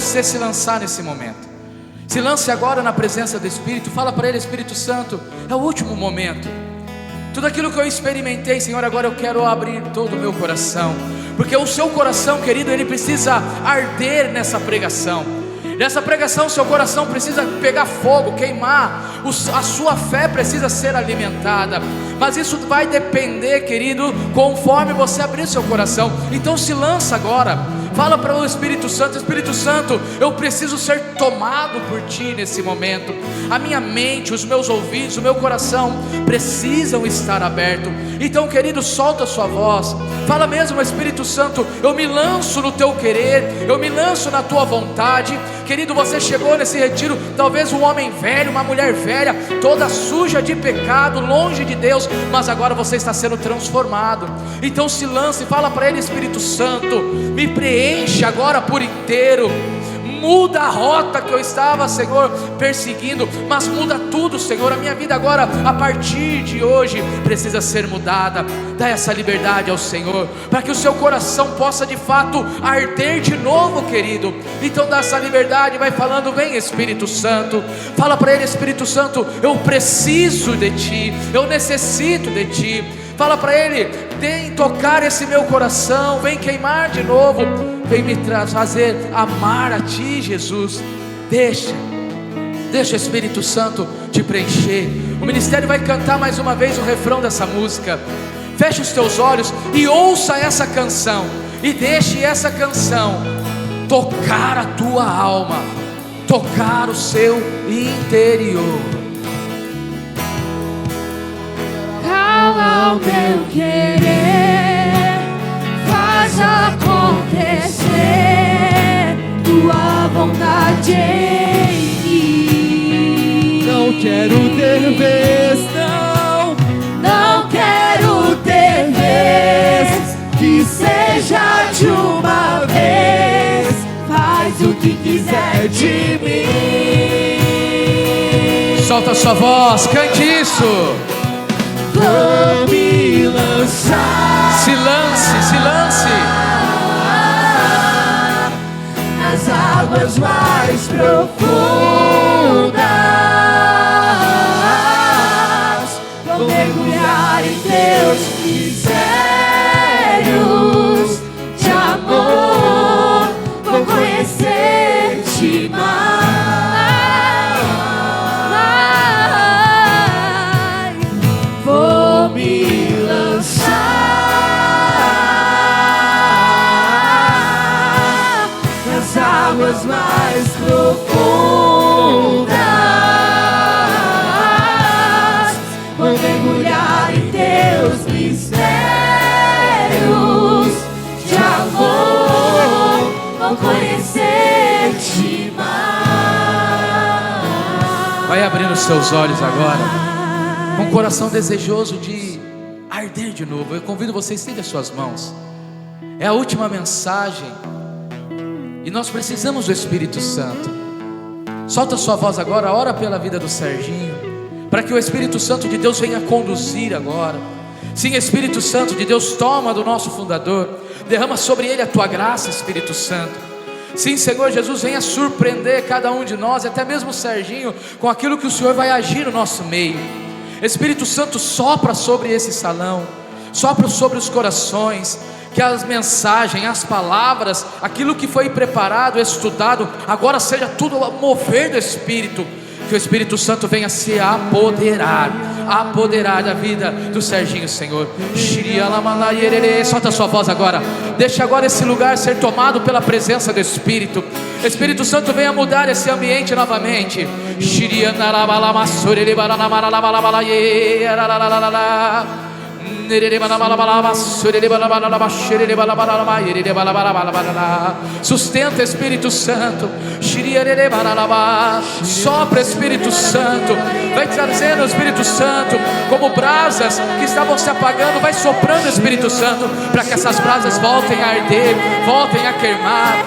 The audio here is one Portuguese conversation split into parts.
você se lançar nesse momento. Se lance agora na presença do Espírito. Fala para Ele: Espírito Santo, é o último momento. Tudo aquilo que eu experimentei, Senhor, agora eu quero abrir todo o meu coração, porque o seu coração, querido, ele precisa arder nessa pregação. Nessa pregação, seu coração precisa pegar fogo, queimar, a sua fé precisa ser alimentada. Mas isso vai depender, querido, conforme você abrir seu coração. Então se lança agora. Fala para o Espírito Santo: Espírito Santo, eu preciso ser tomado por Ti nesse momento. A minha mente, os meus ouvidos, o meu coração precisam estar abertos. Então, querido, solta a sua voz. Fala mesmo: Espírito Santo, eu me lanço no Teu querer, eu me lanço na Tua vontade. Querido, você chegou nesse retiro, talvez um homem velho, uma mulher velha, toda suja de pecado, longe de Deus, mas agora você está sendo transformado. Então se lance e fala para Ele: Espírito Santo, me preenche agora por inteiro. Muda a rota que eu estava, Senhor, perseguindo, mas muda tudo, Senhor. A minha vida agora, a partir de hoje, precisa ser mudada. Dá essa liberdade ao Senhor, para que o seu coração possa de fato arder de novo, querido. Então dá essa liberdade, vai falando: vem Espírito Santo. Fala para Ele: Espírito Santo, eu preciso de Ti, eu necessito de Ti. Fala para Ele: vem tocar esse meu coração, vem queimar de novo, vem me fazer amar a Ti, Jesus. Deixa o Espírito Santo te preencher. O ministério vai cantar mais uma vez o refrão dessa música. Feche os teus olhos e ouça essa canção, e deixe essa canção tocar a tua alma, tocar o seu interior. Cala o meu querer, faz acontecer tua vontade em mim. Não quero ter vez, não quero ter vez, que seja de uma vez, faz o que quiser de mim. Solta a sua voz, cante isso. Vou me lançar, se lance nas águas mais profundas. Vou mergulhar em teus mistérios de amor, vou conhecer-te mais. Vou me lançar nas águas mais profundas. Vou mergulhar em teus mistérios de amor, vou conhecer-te mais. Vai abrindo os seus olhos agora, com o coração desejoso de arder de novo. Eu convido você a estender as suas mãos. É a última mensagem e nós precisamos do Espírito Santo. Solta a sua voz agora, ora pela vida do Serginho, para que o Espírito Santo de Deus venha conduzir agora. Sim, Espírito Santo de Deus, toma do nosso fundador, derrama sobre ele a tua graça, Espírito Santo. Sim, Senhor Jesus, venha surpreender cada um de nós, até mesmo o Serginho, com aquilo que o Senhor vai agir no nosso meio. Espírito Santo, sopra sobre esse salão, sopra sobre os corações, que as mensagens, as palavras, aquilo que foi preparado, estudado, agora seja tudo mover do Espírito. Que o Espírito Santo venha se apoderar da vida do Serginho, Senhor. Solta a sua voz agora. Deixa agora esse lugar ser tomado pela presença do Espírito. Espírito Santo, venha mudar esse ambiente novamente. Sustenta, Espírito Santo. Sopra, Espírito Santo. Vai trazendo, Espírito Santo, como brasas que estavam se apagando. Vai soprando, Espírito Santo, para que essas brasas voltem a arder, voltem a queimar.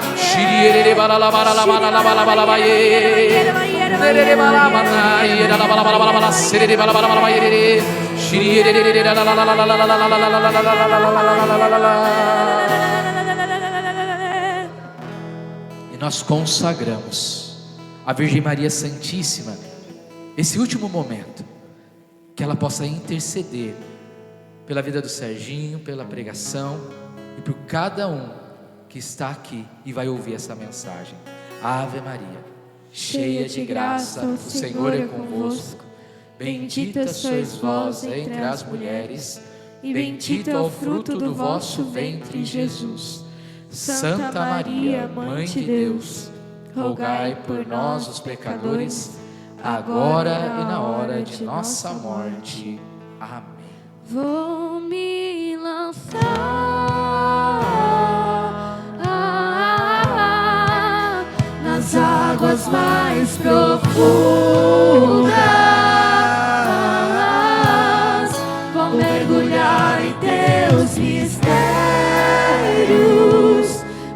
E nós consagramos a Virgem Maria Santíssima esse último momento, que ela possa interceder pela vida do Serginho, pela pregação e por cada um que está aqui e vai ouvir essa mensagem. Ave Maria, cheia de graça, o Senhor é convosco. Bendita sois vós entre as mulheres, e bendito é o fruto do vosso ventre, Jesus. Santa Maria, Mãe de Deus, rogai por nós, os pecadores, agora e na hora de nossa morte. Amém. Vou me lançar nas águas mais profundas, vou mergulhar em teus mistérios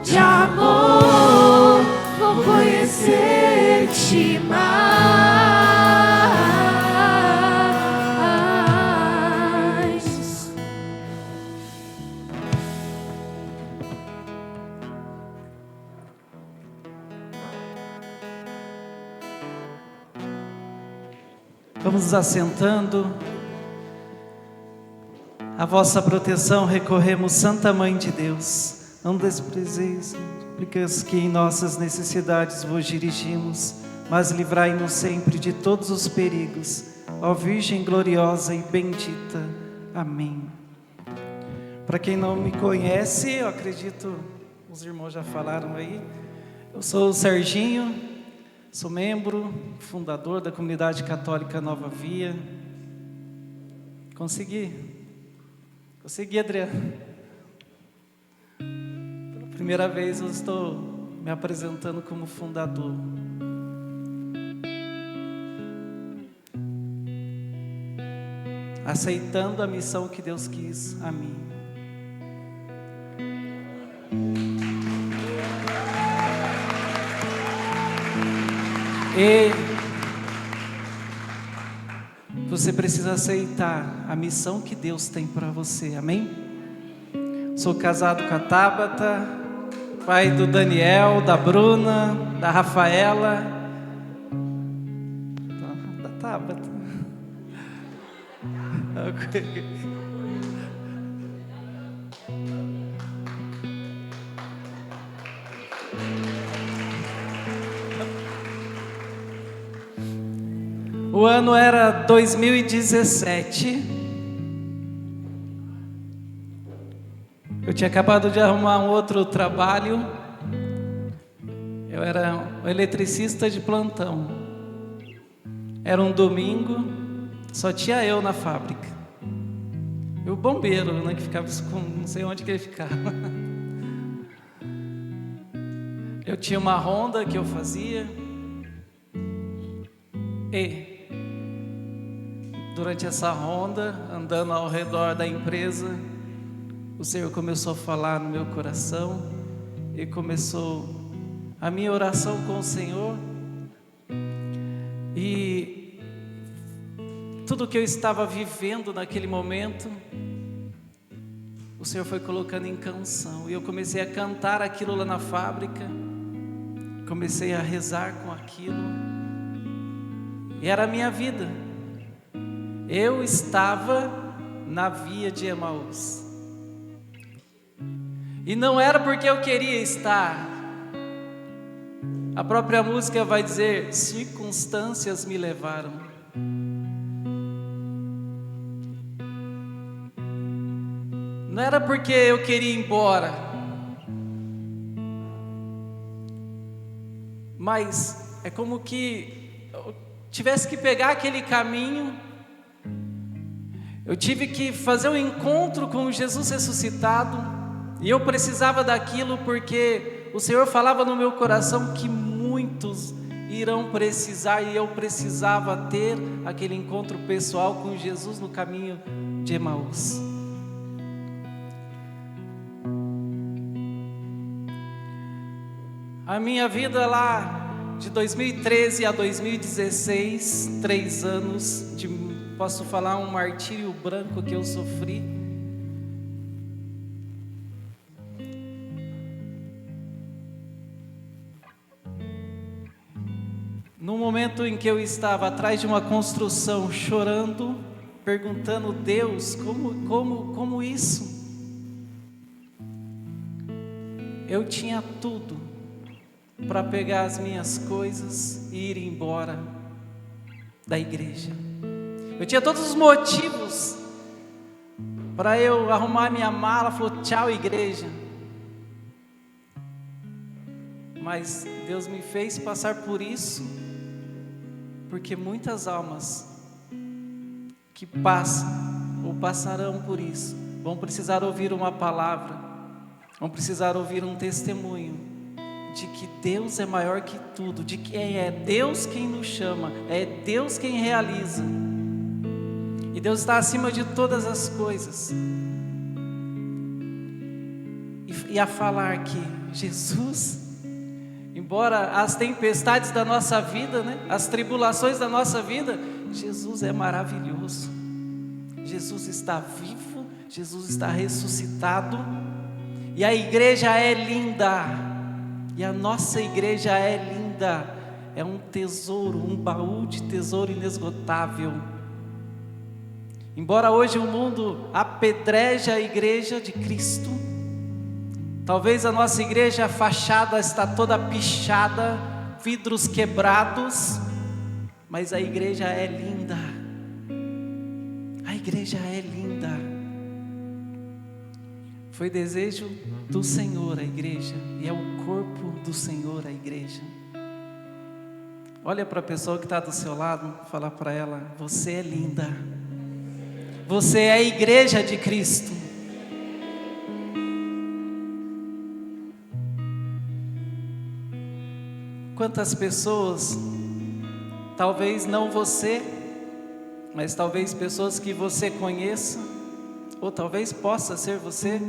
de amor, vou conhecer-te mais. Vamos nos assentando. A vossa proteção recorremos, Santa Mãe de Deus. Não desprezeis súplicas que em nossas necessidades vos dirigimos, mas livrai-nos sempre de todos os perigos, ó Virgem gloriosa e bendita. Amém. Para quem não me conhece, eu acredito, os irmãos já falaram aí, eu sou o Serginho, sou membro, fundador da Comunidade Católica Nova Via. Consegui, Adriano. Pela primeira vez eu estou me apresentando como fundador. Aceitando a missão que Deus quis a mim. E você precisa aceitar a missão que Deus tem para você, amém? Sou casado com a Tabata, pai do Daniel, da Bruna, da Rafaela, da Tabata. O ano era 2017. Eu tinha acabado de arrumar um outro trabalho. Eu era um eletricista de plantão. Era um domingo, só tinha eu na fábrica. E o bombeiro, né, que ficava, não sei onde que ele ficava. Eu tinha uma ronda que eu fazia. E durante essa ronda, andando ao redor da empresa, o Senhor começou a falar no meu coração e começou a minha oração com o Senhor. E tudo que eu estava vivendo naquele momento, o Senhor foi colocando em canção. E eu comecei a cantar aquilo lá na fábrica, comecei a rezar com aquilo. E era a minha vida. Eu estava na via de Emaús. E não era porque eu queria estar. A própria música vai dizer: circunstâncias me levaram. Não era porque eu queria ir embora. Mas é como que eu tivesse que pegar aquele caminho. Eu tive que fazer um encontro com Jesus ressuscitado, e eu precisava daquilo porque o Senhor falava no meu coração que muitos irão precisar, e eu precisava ter aquele encontro pessoal com Jesus no caminho de Emaús. A minha vida lá de 2013 a 2016, 3 anos de, posso falar, um martírio branco que eu sofri. No momento em que eu estava atrás de uma construção, chorando, perguntando: Deus, como isso? Eu tinha tudo para pegar as minhas coisas e ir embora da igreja. Eu tinha todos os motivos para eu arrumar minha mala, falou: tchau, igreja. Mas Deus me fez passar por isso, porque muitas almas que passam ou passarão por isso vão precisar ouvir uma palavra, vão precisar ouvir um testemunho de que Deus é maior que tudo, de que é Deus quem nos chama, é Deus quem realiza, e Deus está acima de todas as coisas. E a falar que Jesus, embora as tempestades da nossa vida, as tribulações da nossa vida, Jesus é maravilhoso. Jesus está vivo, Jesus está ressuscitado, e a igreja é linda, e a nossa igreja é linda, é um tesouro, um baú de tesouro inesgotável. Embora hoje o mundo apedreje a igreja de Cristo, talvez a nossa igreja, a fachada está toda pichada, vidros quebrados, mas a igreja é linda. A igreja é linda. Foi desejo do Senhor a igreja, e é o corpo do Senhor a igreja. Olha para a pessoa que está do seu lado, fala para ela: você é linda. Você é a igreja de Cristo. Quantas pessoas, talvez não você, mas talvez pessoas que você conheça, ou talvez possa ser você,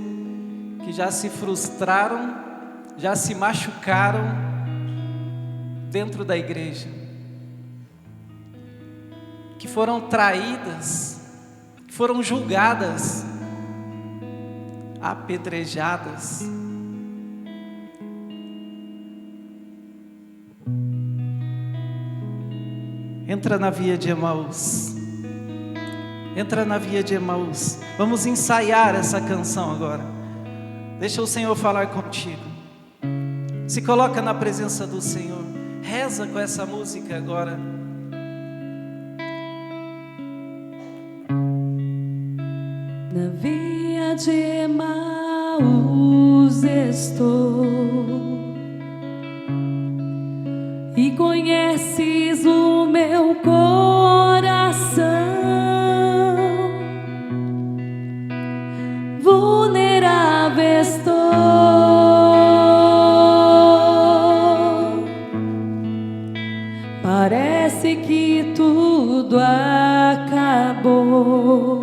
que já se frustraram, já se machucaram dentro da igreja, que foram traídas, que foram julgadas, apedrejadas. Entra na via de Emaús. Entra na via de Emaús. Vamos ensaiar essa canção agora. Deixa o Senhor falar contigo. Se coloca na presença do Senhor. Reza com essa música agora. Na via de Emaús estou, e conheces o meu coração. Vulnerável estou, parece que tudo acabou.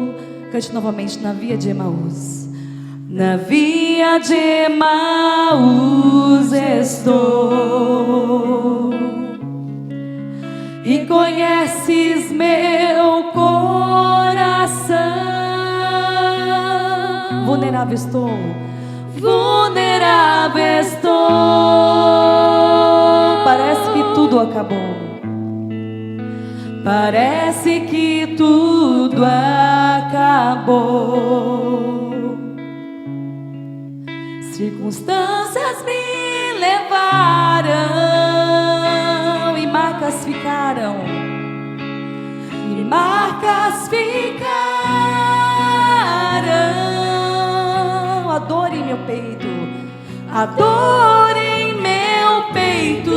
Cante novamente. Na via de Emaús. Na via de Emaús estou, e conheces meu coração. Vulnerável estou, vulnerável estou, parece que tudo acabou, parece que tudo acabou. Circunstâncias me levaram, e marcas ficaram, e marcas ficaram. A dor em meu peito, a dor em meu peito.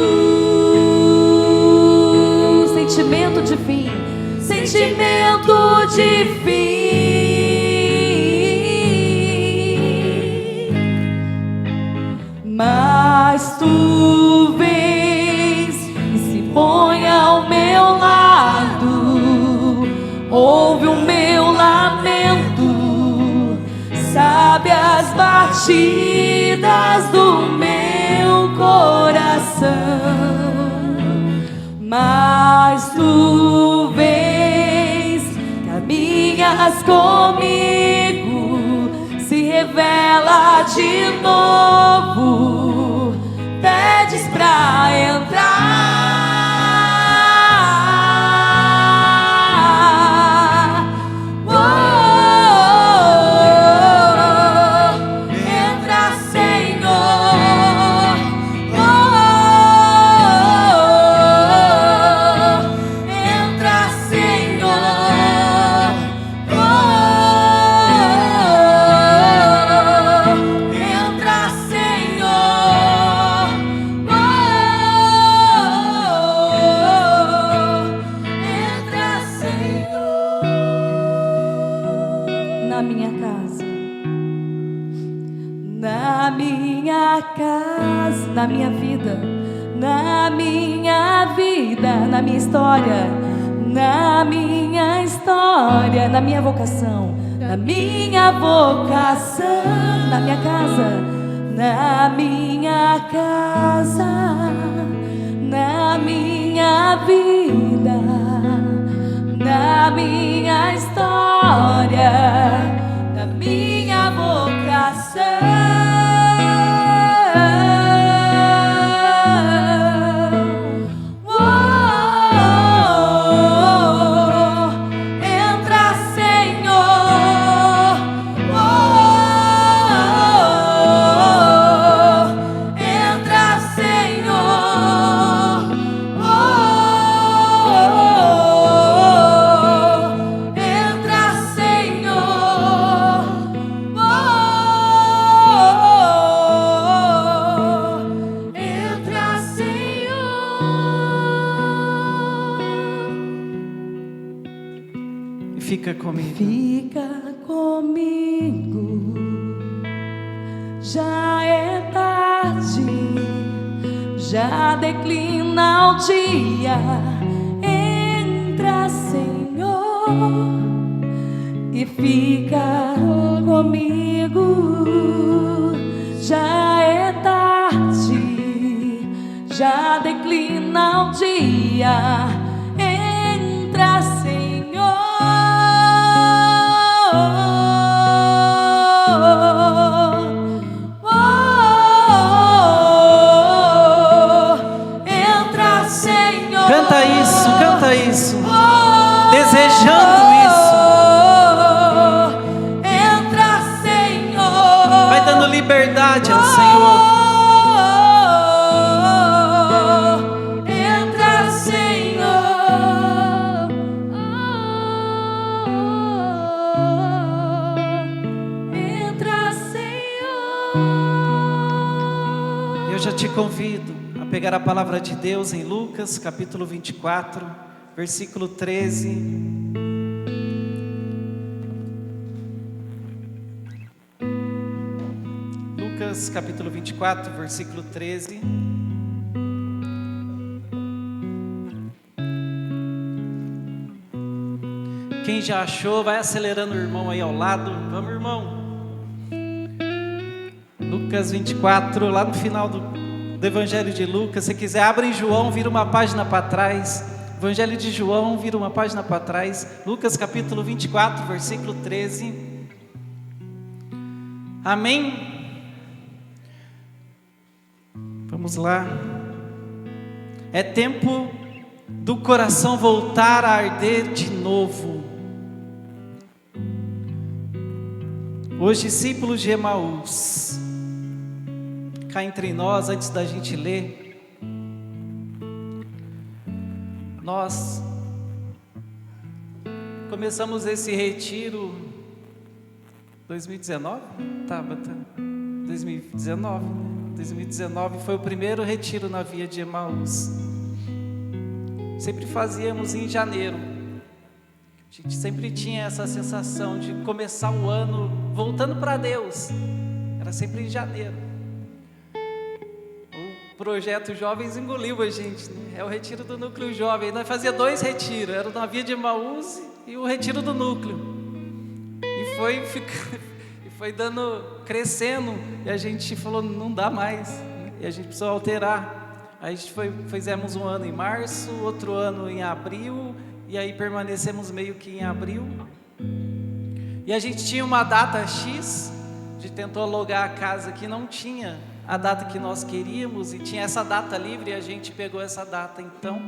Sentimento de fim, sentimento de fim. Mas tu vens e se põe ao meu lado, ouve o meu lamento, sabe as batidas do meu coração. Mas tu vens, caminhas comigo, se revela de novo, pedes pra entrar. minha casa, na minha vida, na minha vida, na minha história, na minha história, na minha vocação, na minha vocação, na minha casa, na minha casa, na minha vida, na minha história, na minha vocação. Fica comigo. Fica comigo, já é tarde, já declina o dia. Entra, Senhor, e fica comigo, já é tarde, já declina o dia. Entra, Senhor. Canta isso, desejando isso. Entra, Senhor. Vai dando liberdade ao Senhor. Entra, Senhor. Entra, Senhor. Eu já te convido a pegar a palavra de Deus em Lucas, capítulo 24, versículo 13. Lucas, capítulo 24, versículo 13. Quem já achou, vai acelerando o irmão aí ao lado. Vamos, irmão. Lucas 24, lá no final do Evangelho de Lucas. Se quiser, abre em João, vira uma página para trás. Evangelho de João, vira uma página para trás. Lucas capítulo 24, versículo 13. Amém? Vamos lá. É tempo do coração voltar a arder de novo. Os discípulos de Emaús. Cá entre nós, antes da gente ler, nós começamos esse retiro 2019? Tabata? 2019. 2019 foi o primeiro retiro na Via de Emaús. Sempre fazíamos em janeiro. A gente sempre tinha essa sensação de começar o ano voltando para Deus. Era sempre em janeiro. O projeto Jovens engoliu a gente, né? É o retiro do núcleo jovem. Nós fazia 2 retiros, era na Via de Emaús e o retiro do núcleo. E foi dando, crescendo, e a gente falou, não dá mais, e a gente precisou alterar. Aí a gente fizemos um ano em março, outro ano em abril, e aí permanecemos meio que em abril. E a gente tinha uma data X, a gente tentou alugar a casa que não tinha a data que nós queríamos, e tinha essa data livre, e a gente pegou essa data então.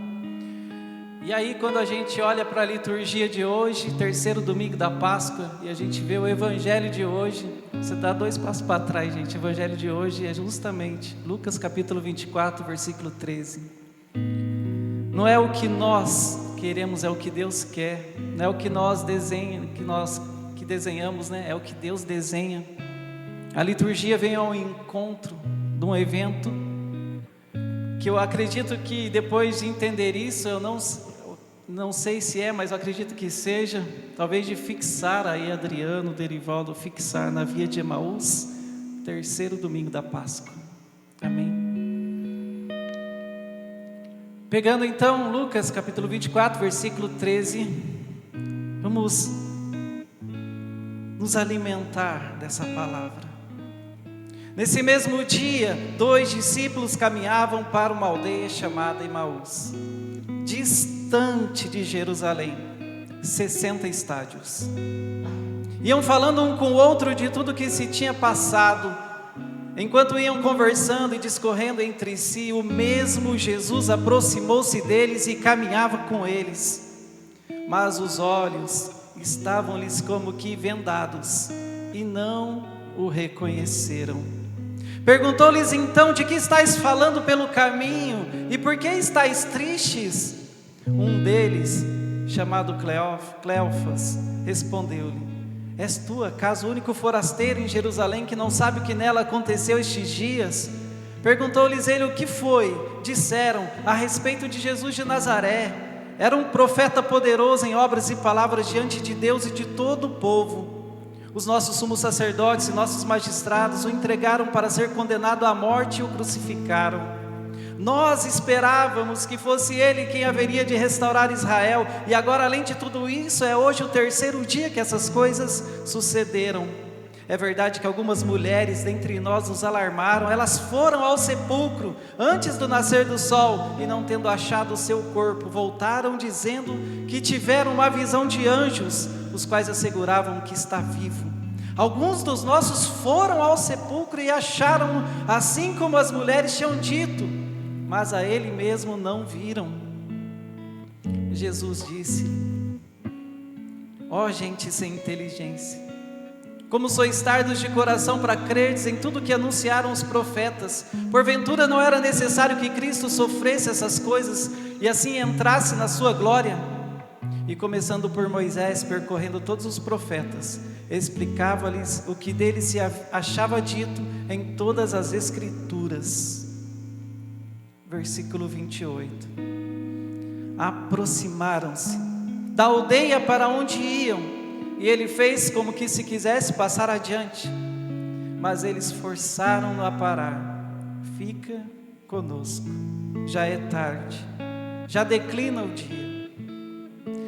E aí quando a gente olha para a liturgia de hoje, 3º domingo da Páscoa, e a gente vê o Evangelho de hoje, você dá 2 passos para trás, gente. O Evangelho de hoje é justamente Lucas capítulo 24, versículo 13. Não é o que nós queremos, é o que Deus quer. Não é o que nós desenhamos, né? É o que Deus desenha. A liturgia vem ao encontro de um evento que eu acredito que depois de entender isso, eu não sei se é, mas eu acredito que seja, talvez de fixar aí, Adriano, Derivaldo, fixar na Via de Emaús, terceiro domingo da Páscoa. Amém. Pegando então Lucas capítulo 24, versículo 13, vamos nos alimentar dessa palavra. Nesse mesmo dia, 2 discípulos caminhavam para uma aldeia chamada Emaús, distante de Jerusalém, 60 estádios. Iam falando um com o outro de tudo que se tinha passado. Enquanto iam conversando e discorrendo entre si, o mesmo Jesus aproximou-se deles e caminhava com eles. Mas os olhos estavam-lhes como que vendados e não o reconheceram. Perguntou-lhes então: de que estáis falando pelo caminho e por que estáis tristes? Um deles, chamado Cleofas, respondeu-lhe: és tu, acaso, o único forasteiro em Jerusalém que não sabe o que nela aconteceu estes dias? Perguntou-lhes ele o que foi. Disseram: a respeito de Jesus de Nazaré. Era um profeta poderoso em obras e palavras diante de Deus e de todo o povo. Os nossos sumos sacerdotes e nossos magistrados o entregaram para ser condenado à morte e o crucificaram. Nós esperávamos que fosse ele quem haveria de restaurar Israel, e agora, além de tudo isso, é hoje o terceiro dia que essas coisas sucederam. É verdade que algumas mulheres dentre nós nos alarmaram. Elas foram ao sepulcro antes do nascer do sol, e não tendo achado o seu corpo, voltaram dizendo que tiveram uma visão de anjos, os quais asseguravam que está vivo. Alguns dos nossos foram ao sepulcro e acharam assim como as mulheres tinham dito, mas a ele mesmo não viram. Jesus disse: ó gente sem inteligência, como sois tardos de coração para crerdes em tudo que anunciaram os profetas. Porventura não era necessário que Cristo sofresse essas coisas e assim entrasse na sua glória? E começando por Moisés, percorrendo todos os profetas, explicava-lhes o que dele se achava dito em todas as Escrituras. Versículo 28. Aproximaram-se da aldeia para onde iam, e ele fez como que se quisesse passar adiante, mas eles forçaram-no a parar. Fica conosco, já é tarde, já declina o dia.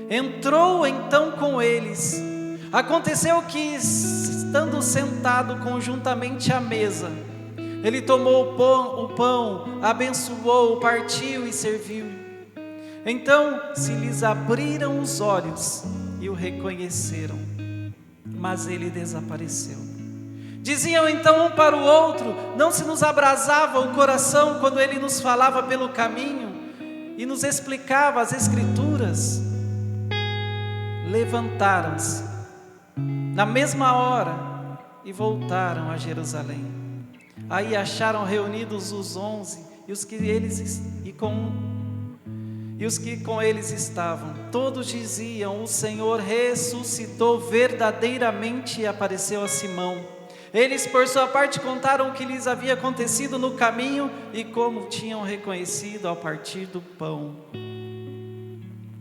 Entrou então com eles. Aconteceu que, estando sentado conjuntamente à mesa, ele tomou o pão, abençoou, partiu e serviu. Então se lhes abriram os olhos e o reconheceram, mas ele desapareceu. Diziam então um para o outro: não se nos abrasava o coração quando ele nos falava pelo caminho e nos explicava as Escrituras? Levantaram-se na mesma hora e voltaram a Jerusalém. Aí acharam reunidos os 11 e os que com eles estavam. Todos diziam: o Senhor ressuscitou verdadeiramente e apareceu a Simão. Eles, por sua parte, contaram o que lhes havia acontecido no caminho e como tinham reconhecido ao partir do pão.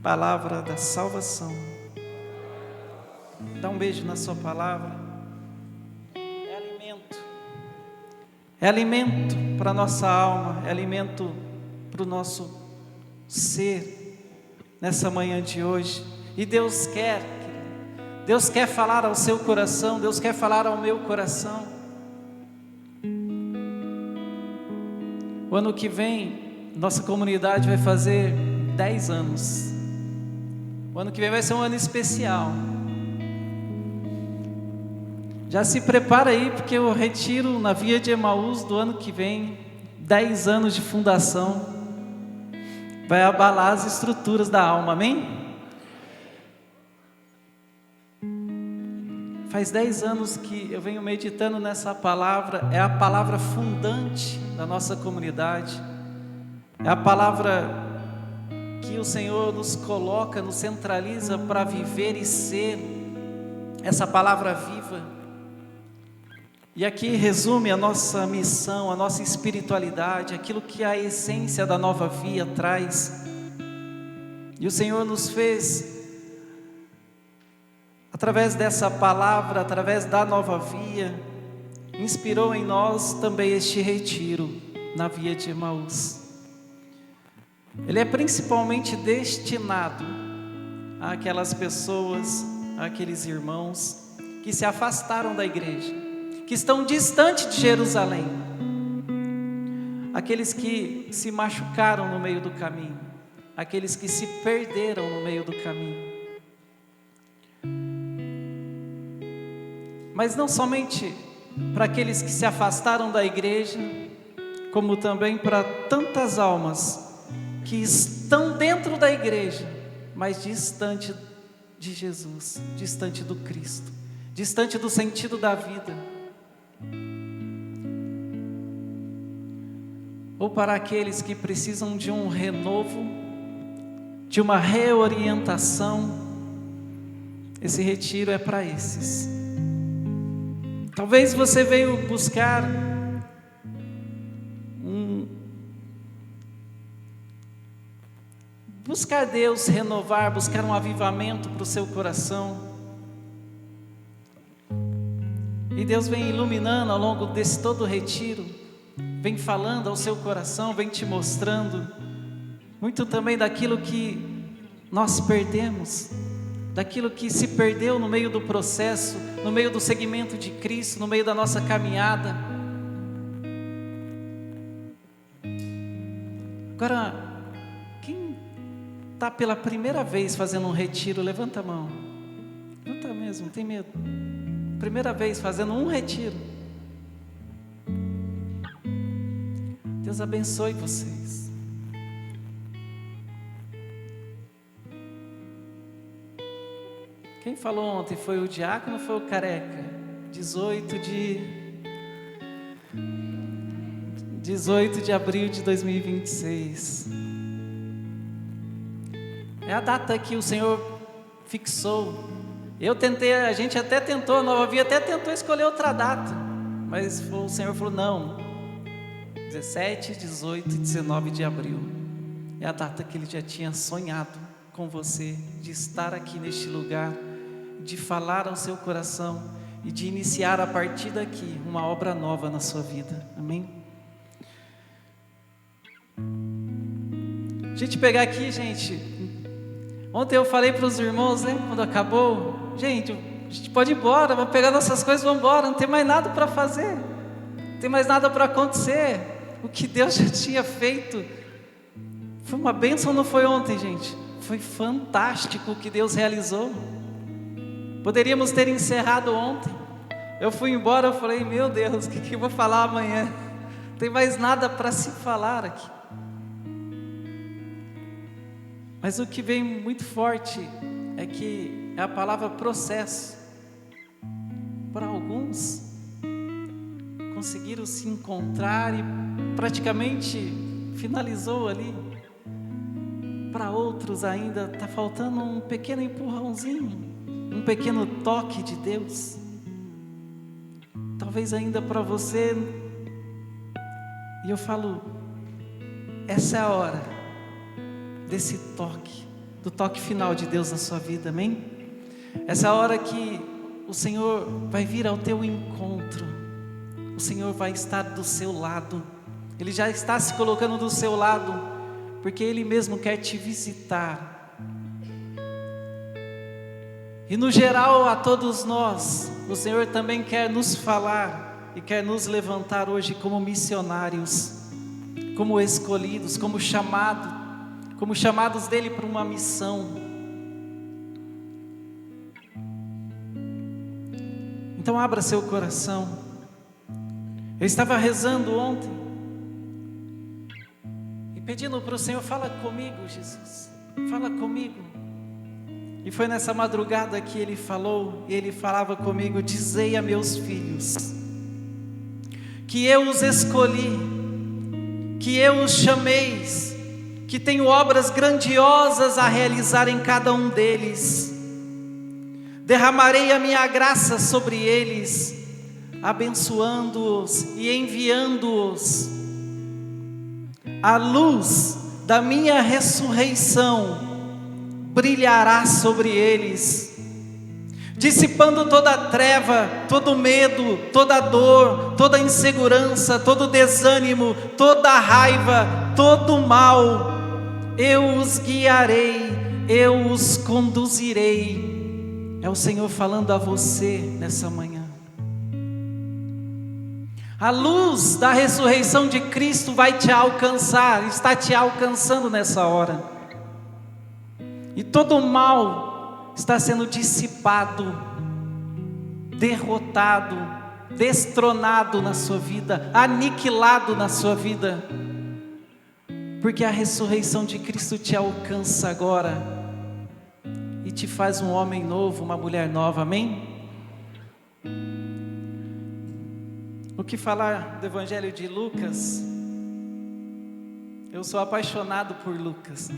Palavra da salvação. Dá um beijo na sua palavra. É alimento para a nossa alma, é alimento para o nosso ser, nessa manhã de hoje. E Deus quer falar ao seu coração, Deus quer falar ao meu coração. O ano que vem, nossa comunidade vai fazer 10 anos. O ano que vem vai ser um ano especial. Já se prepara aí, porque eu retiro na Via de Emaús do ano que vem, 10 anos de fundação, vai abalar as estruturas da alma, amém? Faz 10 anos que eu venho meditando nessa palavra, é a palavra fundante da nossa comunidade, é a palavra que o Senhor nos coloca, nos centraliza para viver e ser, essa palavra viva. E aqui resume a nossa missão, a nossa espiritualidade, aquilo que a essência da Nova Via traz. E o Senhor nos fez, através dessa palavra, através da Nova Via, inspirou em nós também este retiro na Via de Emaús. Ele é principalmente destinado àquelas pessoas, àqueles irmãos que se afastaram da igreja, que estão distante de Jerusalém, aqueles que se machucaram no meio do caminho, aqueles que se perderam no meio do caminho. Mas não somente para aqueles que se afastaram da igreja, como também para tantas almas que estão dentro da igreja, mas distante de Jesus, distante do Cristo, distante do sentido da vida. Ou para aqueles que precisam de um renovo, de uma reorientação. Esse retiro é para esses. Talvez você veio buscar Deus, renovar, buscar um avivamento para o seu coração. E Deus vem iluminando ao longo desse todo o retiro, vem falando ao seu coração, vem te mostrando muito também daquilo que nós perdemos, daquilo que se perdeu no meio do processo, no meio do seguimento de Cristo, no meio da nossa caminhada. Agora, quem está pela primeira vez fazendo um retiro, levanta a mão. Levanta mesmo, não tem medo. Primeira vez fazendo um retiro. Deus abençoe vocês. Quem falou ontem foi o diácono ou foi o careca? 18 de abril de 2026. É a data que o Senhor fixou. A gente até tentou, a Nova Via até tentou escolher outra data, mas o Senhor falou não, 17, 18 e 19 de abril. É a data que Ele já tinha sonhado com você, de estar aqui neste lugar, de falar ao seu coração e de iniciar a partir daqui uma obra nova na sua vida. Amém? A gente pegar aqui, gente, ontem eu falei para os irmãos, né, quando acabou, gente, a gente pode ir embora, vamos pegar nossas coisas e vamos embora, não tem mais nada para fazer, não tem mais nada para acontecer. O que Deus já tinha feito foi uma bênção, não foi ontem, gente? Foi fantástico o que Deus realizou. Poderíamos ter encerrado ontem. Eu fui embora, eu falei, meu Deus, o que eu vou falar amanhã? Não tem mais nada para se falar aqui. Mas o que vem muito forte é que é a palavra processo. Para alguns, conseguiram se encontrar e praticamente finalizou ali. Para outros ainda está faltando um pequeno empurrãozinho, um pequeno toque de Deus. Talvez ainda para você, e eu falo, essa é a hora desse toque, do toque final de Deus na sua vida, amém? Essa é a hora que o Senhor vai vir ao teu encontro, o Senhor vai estar do seu lado, Ele já está se colocando do seu lado, porque Ele mesmo quer te visitar. E no geral a todos nós, o Senhor também quer nos falar e quer nos levantar hoje como missionários, como escolhidos, como chamados dEle para uma missão. Então abra seu coração. Eu estava rezando ontem e pedindo para o Senhor, fala comigo, Jesus, fala comigo. E foi nessa madrugada que Ele falou, e Ele falava comigo, dizei a meus filhos, que eu os escolhi, que eu os chamei, que tenho obras grandiosas a realizar em cada um deles, derramarei a minha graça sobre eles, abençoando-os e enviando-os, a luz da minha ressurreição brilhará sobre eles, dissipando toda a treva, todo medo, toda dor, toda insegurança, todo desânimo, toda raiva, todo mal. Eu os guiarei, eu os conduzirei. É o Senhor falando a você nessa manhã. A luz da ressurreição de Cristo vai te alcançar, está te alcançando nessa hora. E todo o mal está sendo dissipado, derrotado, destronado na sua vida, aniquilado na sua vida. Porque a ressurreição de Cristo te alcança agora e te faz um homem novo, uma mulher nova, amém? O que falar do Evangelho de Lucas? Eu sou apaixonado por Lucas.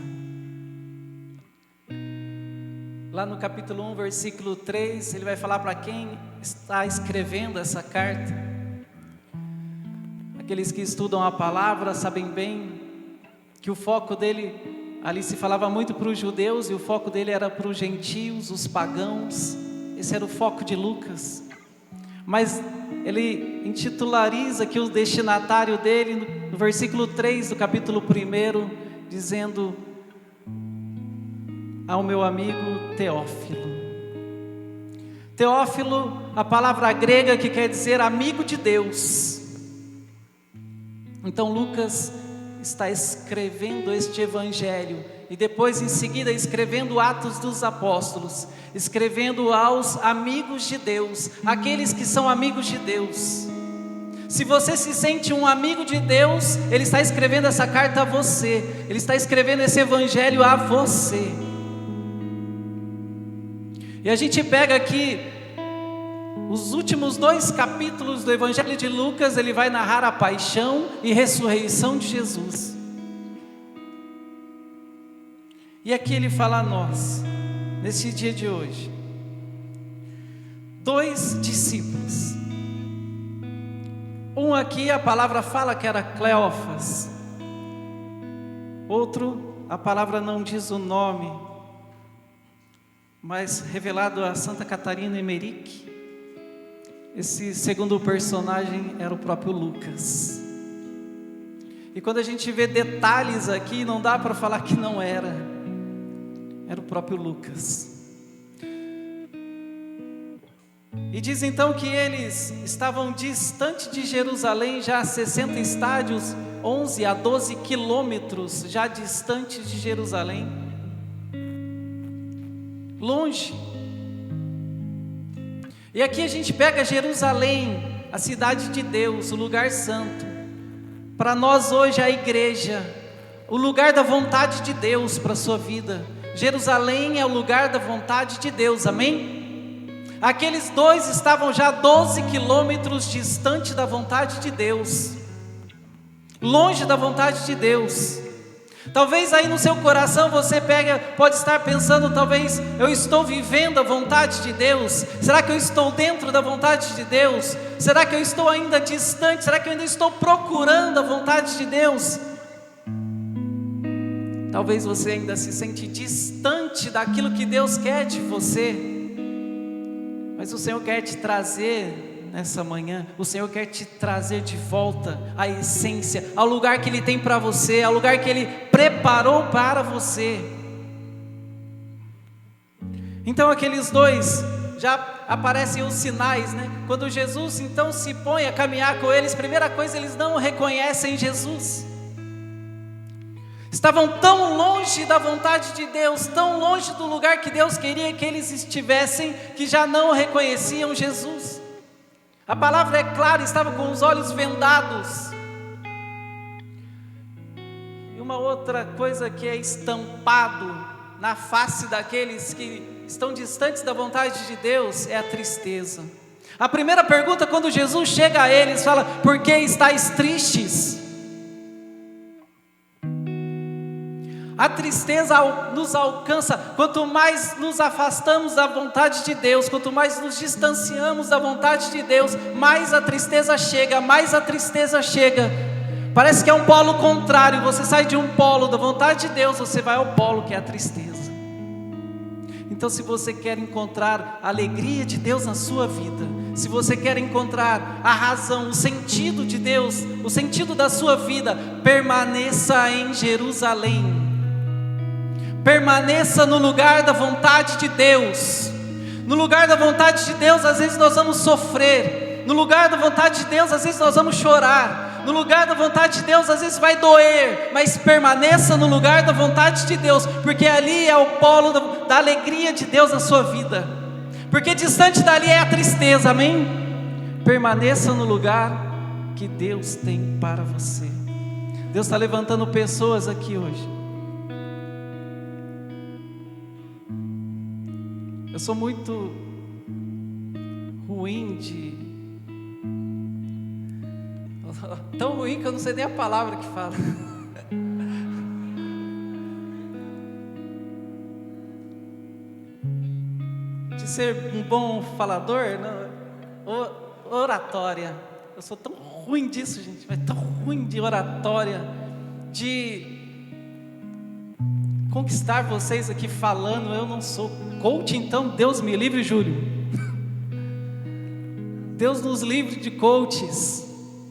Lá no capítulo 1, versículo 3, ele vai falar para quem está escrevendo essa carta. Aqueles que estudam a palavra sabem bem que o foco dele, ali se falava muito para os judeus, e o foco dele era para os gentios, os pagãos. Esse era o foco de Lucas. Mas ele intitulariza aqui o destinatário dele no versículo 3 do capítulo 1, dizendo: ao meu amigo Teófilo. Teófilo, a palavra grega que quer dizer amigo de Deus. Então Lucas está escrevendo este evangelho, e depois em seguida escrevendo Atos dos Apóstolos, escrevendo aos amigos de Deus, aqueles que são amigos de Deus. Se você se sente um amigo de Deus, ele está escrevendo essa carta a você, ele está escrevendo esse evangelho a você. E a gente pega aqui os últimos 2 capítulos do Evangelho de Lucas. Ele vai narrar a paixão e ressurreição de Jesus. E aqui ele fala a nós, nesse dia de hoje, 2 discípulos. Um aqui a palavra fala que era Cleófas. Outro, a palavra não diz o nome, mas revelado a Santa Catarina Emerick. Esse segundo personagem era o próprio Lucas. E quando a gente vê detalhes aqui, não dá para falar que não era o próprio Lucas. E diz então que eles estavam distante de Jerusalém, já a 60 estádios, 11 a 12 quilômetros já distantes de Jerusalém, longe. E aqui a gente pega Jerusalém, a cidade de Deus, o lugar santo. Para nós hoje a igreja, o lugar da vontade de Deus para a sua vida. Jerusalém é o lugar da vontade de Deus, amém? Aqueles 2 estavam já 12 quilômetros distante da vontade de Deus, longe da vontade de Deus. Talvez aí no seu coração você pode estar pensando: talvez eu estou vivendo a vontade de Deus? Será que eu estou dentro da vontade de Deus? Será que eu estou ainda distante? Será que eu ainda estou procurando a vontade de Deus? Talvez você ainda se sente distante daquilo que Deus quer de você. Mas o Senhor quer te trazer nessa manhã, o Senhor quer te trazer de volta à essência, ao lugar que Ele tem para você, ao lugar que Ele preparou para você. Então aqueles 2, já aparecem os sinais, né? Quando Jesus então se põe a caminhar com eles, primeira coisa, eles não reconhecem Jesus. Estavam tão longe da vontade de Deus, tão longe do lugar que Deus queria que eles estivessem, que já não reconheciam Jesus. A palavra é clara, estavam com os olhos vendados. E uma outra coisa que é estampado na face daqueles que estão distantes da vontade de Deus é a tristeza. A primeira pergunta, quando Jesus chega a eles, fala: por que estáis tristes? A tristeza nos alcança quanto mais nos afastamos da vontade de Deus, quanto mais nos distanciamos da vontade de Deus, mais a tristeza chega, mais a tristeza chega. Parece que é um polo contrário, você sai de um polo da vontade de Deus, você vai ao polo que é a tristeza. Então, se você quer encontrar a alegria de Deus na sua vida, se você quer encontrar a razão, o sentido de Deus, o sentido da sua vida, permaneça em Jerusalém. Permaneça no lugar da vontade de Deus. No lugar da vontade de Deus, às vezes nós vamos sofrer. No lugar da vontade de Deus, às vezes nós vamos chorar. No lugar da vontade de Deus, às vezes vai doer. Mas permaneça no lugar da vontade de Deus, porque ali é o polo da alegria de Deus na sua vida. Porque distante dali é a tristeza, amém? Permaneça no lugar que Deus tem para você. Deus está levantando pessoas aqui hoje. Eu sou muito ruim tão ruim que eu não sei nem a palavra que fala. De ser um bom falador, não, oratória. Eu sou tão ruim disso, gente, mas tão ruim de oratória, de conquistar vocês aqui falando. Eu não sou coach, então Deus me livre, Júlio. Deus nos livre de coaches.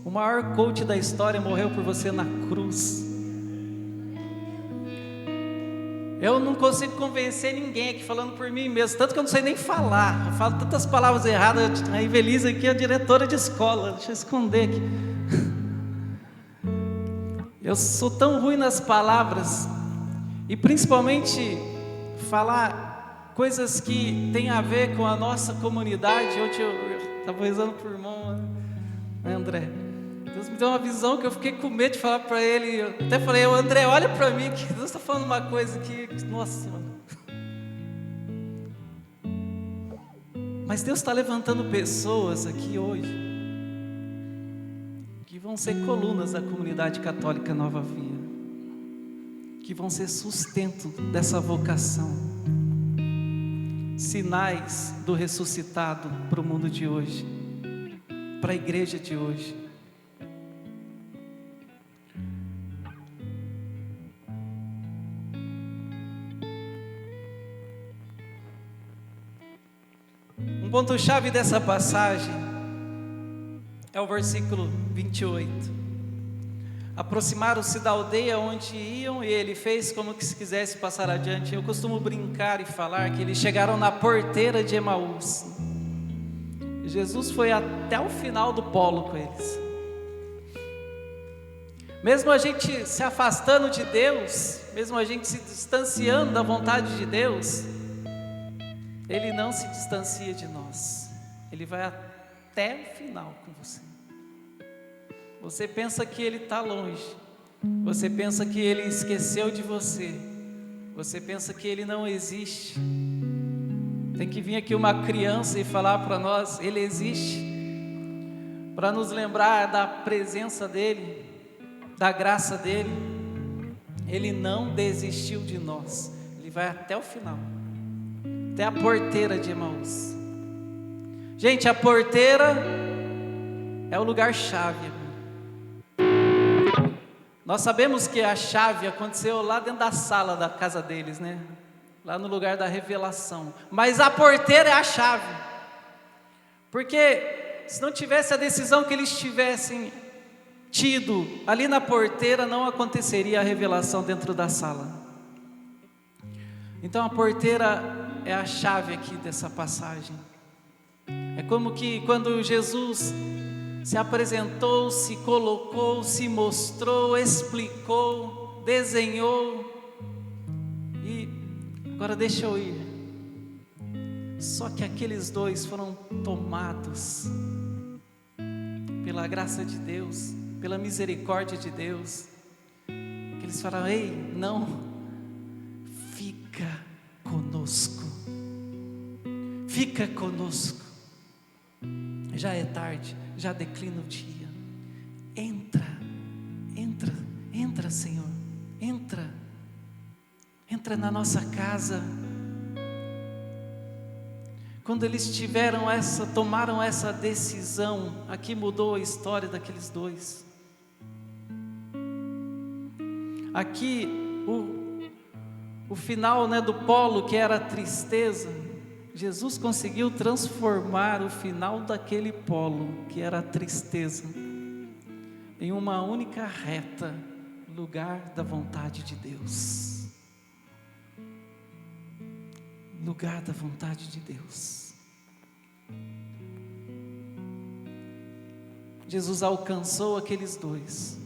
O maior coach da história morreu por você na cruz. Eu não consigo convencer ninguém aqui falando por mim mesmo, tanto que eu não sei nem falar. Eu falo tantas palavras erradas. A Ivelise aqui é a diretora de escola. Deixa eu esconder aqui. Eu sou tão ruim nas palavras, e principalmente falar coisas que tem a ver com a nossa comunidade. Hoje eu estava rezando por irmão, né, André? Deus me deu uma visão que eu fiquei com medo de falar para ele. Eu até falei: André, olha para mim, que Deus está falando uma coisa que, nossa, mano. Mas Deus está levantando pessoas aqui hoje que vão ser colunas da comunidade católica Nova Via, que vão ser sustento dessa vocação, sinais do ressuscitado para o mundo de hoje, para a igreja de hoje. Um ponto-chave dessa passagem é o versículo 28. Aproximaram-se da aldeia onde iam e ele fez como que se quisesse passar adiante. Eu costumo brincar e falar que eles chegaram na porteira de Emaús. Jesus foi até o final do polo com eles. Mesmo a gente se afastando de Deus, mesmo a gente se distanciando da vontade de Deus, Ele não se distancia de nós. Ele vai até o final com você. Você pensa que Ele está longe, você pensa que Ele esqueceu de você, você pensa que Ele não existe. Tem que vir aqui uma criança e falar para nós: Ele existe, para nos lembrar da presença dEle, da graça dEle. Ele não desistiu de nós, Ele vai até o final, até a porteira de Emaús. Gente, a porteira é o lugar-chave. Nós sabemos que a chave aconteceu lá dentro da sala da casa deles, né? Lá no lugar da revelação. Mas a porteira é a chave. Porque se não tivesse a decisão que eles tivessem tido ali na porteira, não aconteceria a revelação dentro da sala. Então a porteira é a chave aqui dessa passagem. É como que quando Jesus se apresentou, se colocou, se mostrou, explicou, desenhou, e agora deixa eu ir. Só que aqueles dois foram tomados pela graça de Deus, pela misericórdia de Deus, que eles falaram: ei, não, fica conosco, fica conosco. Já é tarde, já declina o dia. Entra, Senhor, entra na nossa casa. Quando eles tomaram essa decisão, aqui mudou a história daqueles dois. Aqui o final, do polo que era a tristeza, Jesus conseguiu transformar o final daquele polo que era a tristeza em uma única reta, lugar da vontade de Deus. Lugar da vontade de Deus. Jesus alcançou aqueles dois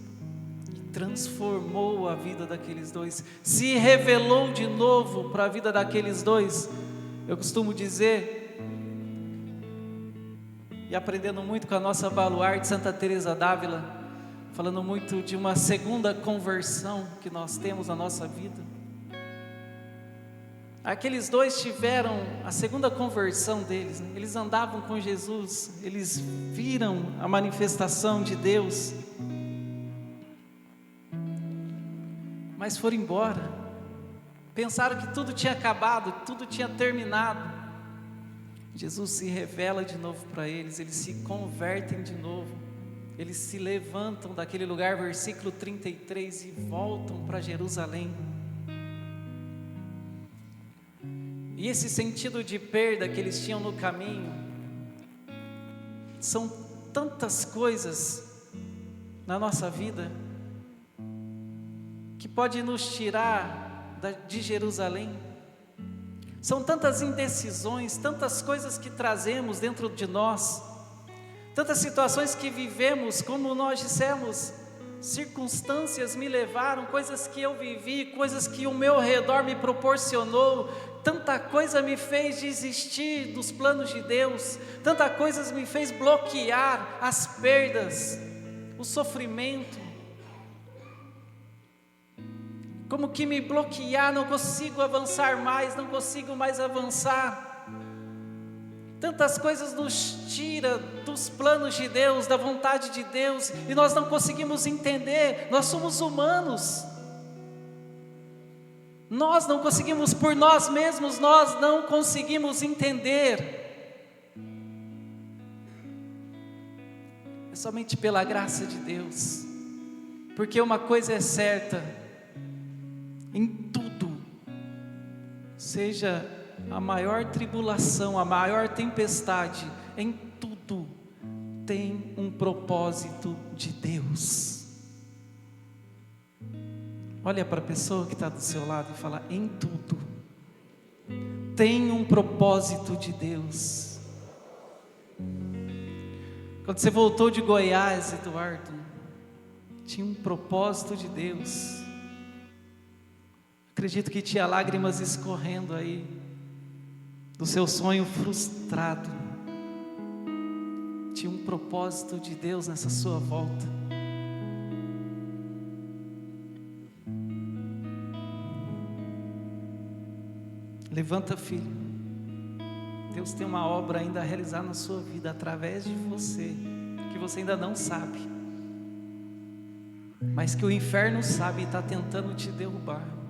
e transformou a vida daqueles dois, se revelou de novo para a vida daqueles dois. Eu costumo dizer, e aprendendo muito com a nossa baluarte Santa Teresa d'Ávila, falando muito de uma segunda conversão que nós temos na nossa vida. Aqueles dois tiveram a segunda conversão deles, Eles andavam com Jesus, eles viram a manifestação de Deus, mas foram embora, pensaram que tudo tinha acabado, tudo tinha terminado. Jesus se revela de novo para eles se convertem de novo, eles se levantam daquele lugar, versículo 33, e voltam para Jerusalém. E esse sentido de perda que eles tinham no caminho, são tantas coisas na nossa vida que pode nos tirar de Jerusalém. São tantas indecisões, tantas coisas que trazemos dentro de nós, tantas situações que vivemos, como nós dissemos, circunstâncias me levaram, coisas que eu vivi, coisas que o meu redor me proporcionou, tanta coisa me fez desistir dos planos de Deus, tanta coisa me fez bloquear as perdas, o sofrimento, como que me bloquear, não consigo avançar mais, não consigo mais avançar. Tantas coisas nos tira dos planos de Deus, da vontade de Deus, e nós não conseguimos entender. Nós somos humanos, nós não conseguimos por nós mesmos, nós não conseguimos entender. É somente pela graça de Deus, porque uma coisa é certa, em tudo, seja a maior tribulação, a maior tempestade, em tudo tem um propósito de Deus. Olha para a pessoa que está do seu lado e fala: em tudo tem um propósito de Deus. Quando você voltou de Goiás, Eduardo, tinha um propósito de Deus. Acredito que tinha lágrimas escorrendo aí do seu sonho frustrado. Tinha um propósito de Deus nessa sua volta. Levanta, filho. Deus tem uma obra ainda a realizar na sua vida através de você, que você ainda não sabe, mas que o inferno sabe e está tentando te derrubar.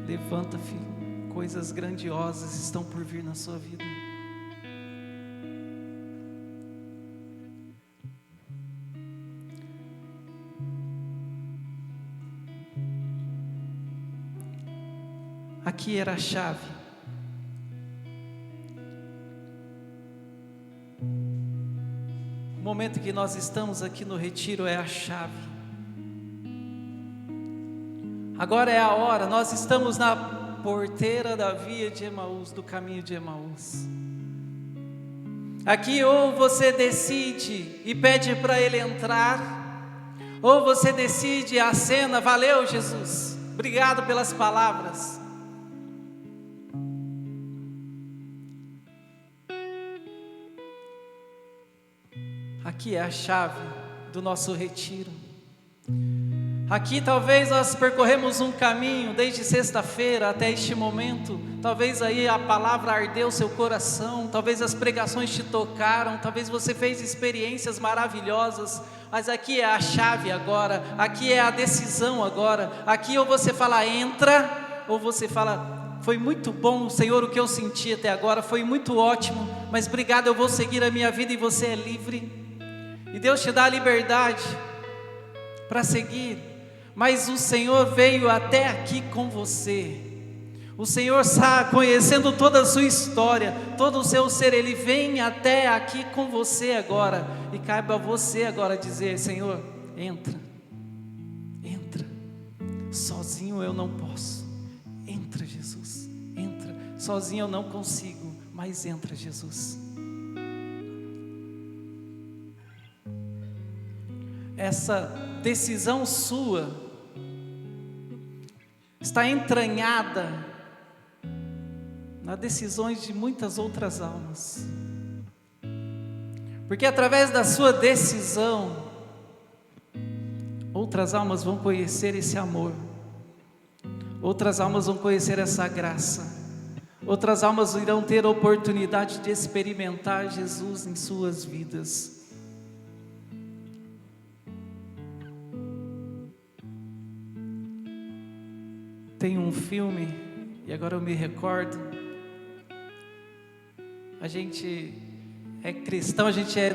Levanta, filho. Coisas grandiosas estão por vir na sua vida. Aqui era a chave. O momento que nós estamos aqui no retiro é a chave. Agora é a hora, nós estamos na porteira da via de Emaús, do caminho de Emaús. Aqui ou você decide e pede para Ele entrar, ou você decide, acena: valeu, Jesus, obrigado pelas palavras. Aqui é a chave do nosso retiro. Aqui talvez nós percorremos um caminho desde sexta-feira até este momento. Talvez aí a palavra ardeu seu coração, talvez as pregações te tocaram, talvez você fez experiências maravilhosas, mas aqui é a chave agora, aqui é a decisão agora. Aqui ou você fala entra, ou você fala foi muito bom, Senhor, o que eu senti até agora foi muito ótimo, mas obrigado, eu vou seguir a minha vida, e você é livre. E Deus te dá a liberdade para seguir. mas o Senhor veio até aqui com você. O Senhor está conhecendo toda a sua história, todo o seu ser, Ele vem até aqui com você agora, e cabe a você agora dizer: Senhor, entra, entra, sozinho eu não posso, entra Jesus, entra, sozinho eu não consigo, mas entra Jesus. Essa decisão sua está entranhada nas decisões de muitas outras almas, porque através da sua decisão, outras almas vão conhecer esse amor, outras almas vão conhecer essa graça, outras almas irão ter a oportunidade de experimentar Jesus em suas vidas. Tem um filme, e agora eu me recordo, a gente é cristão, a gente é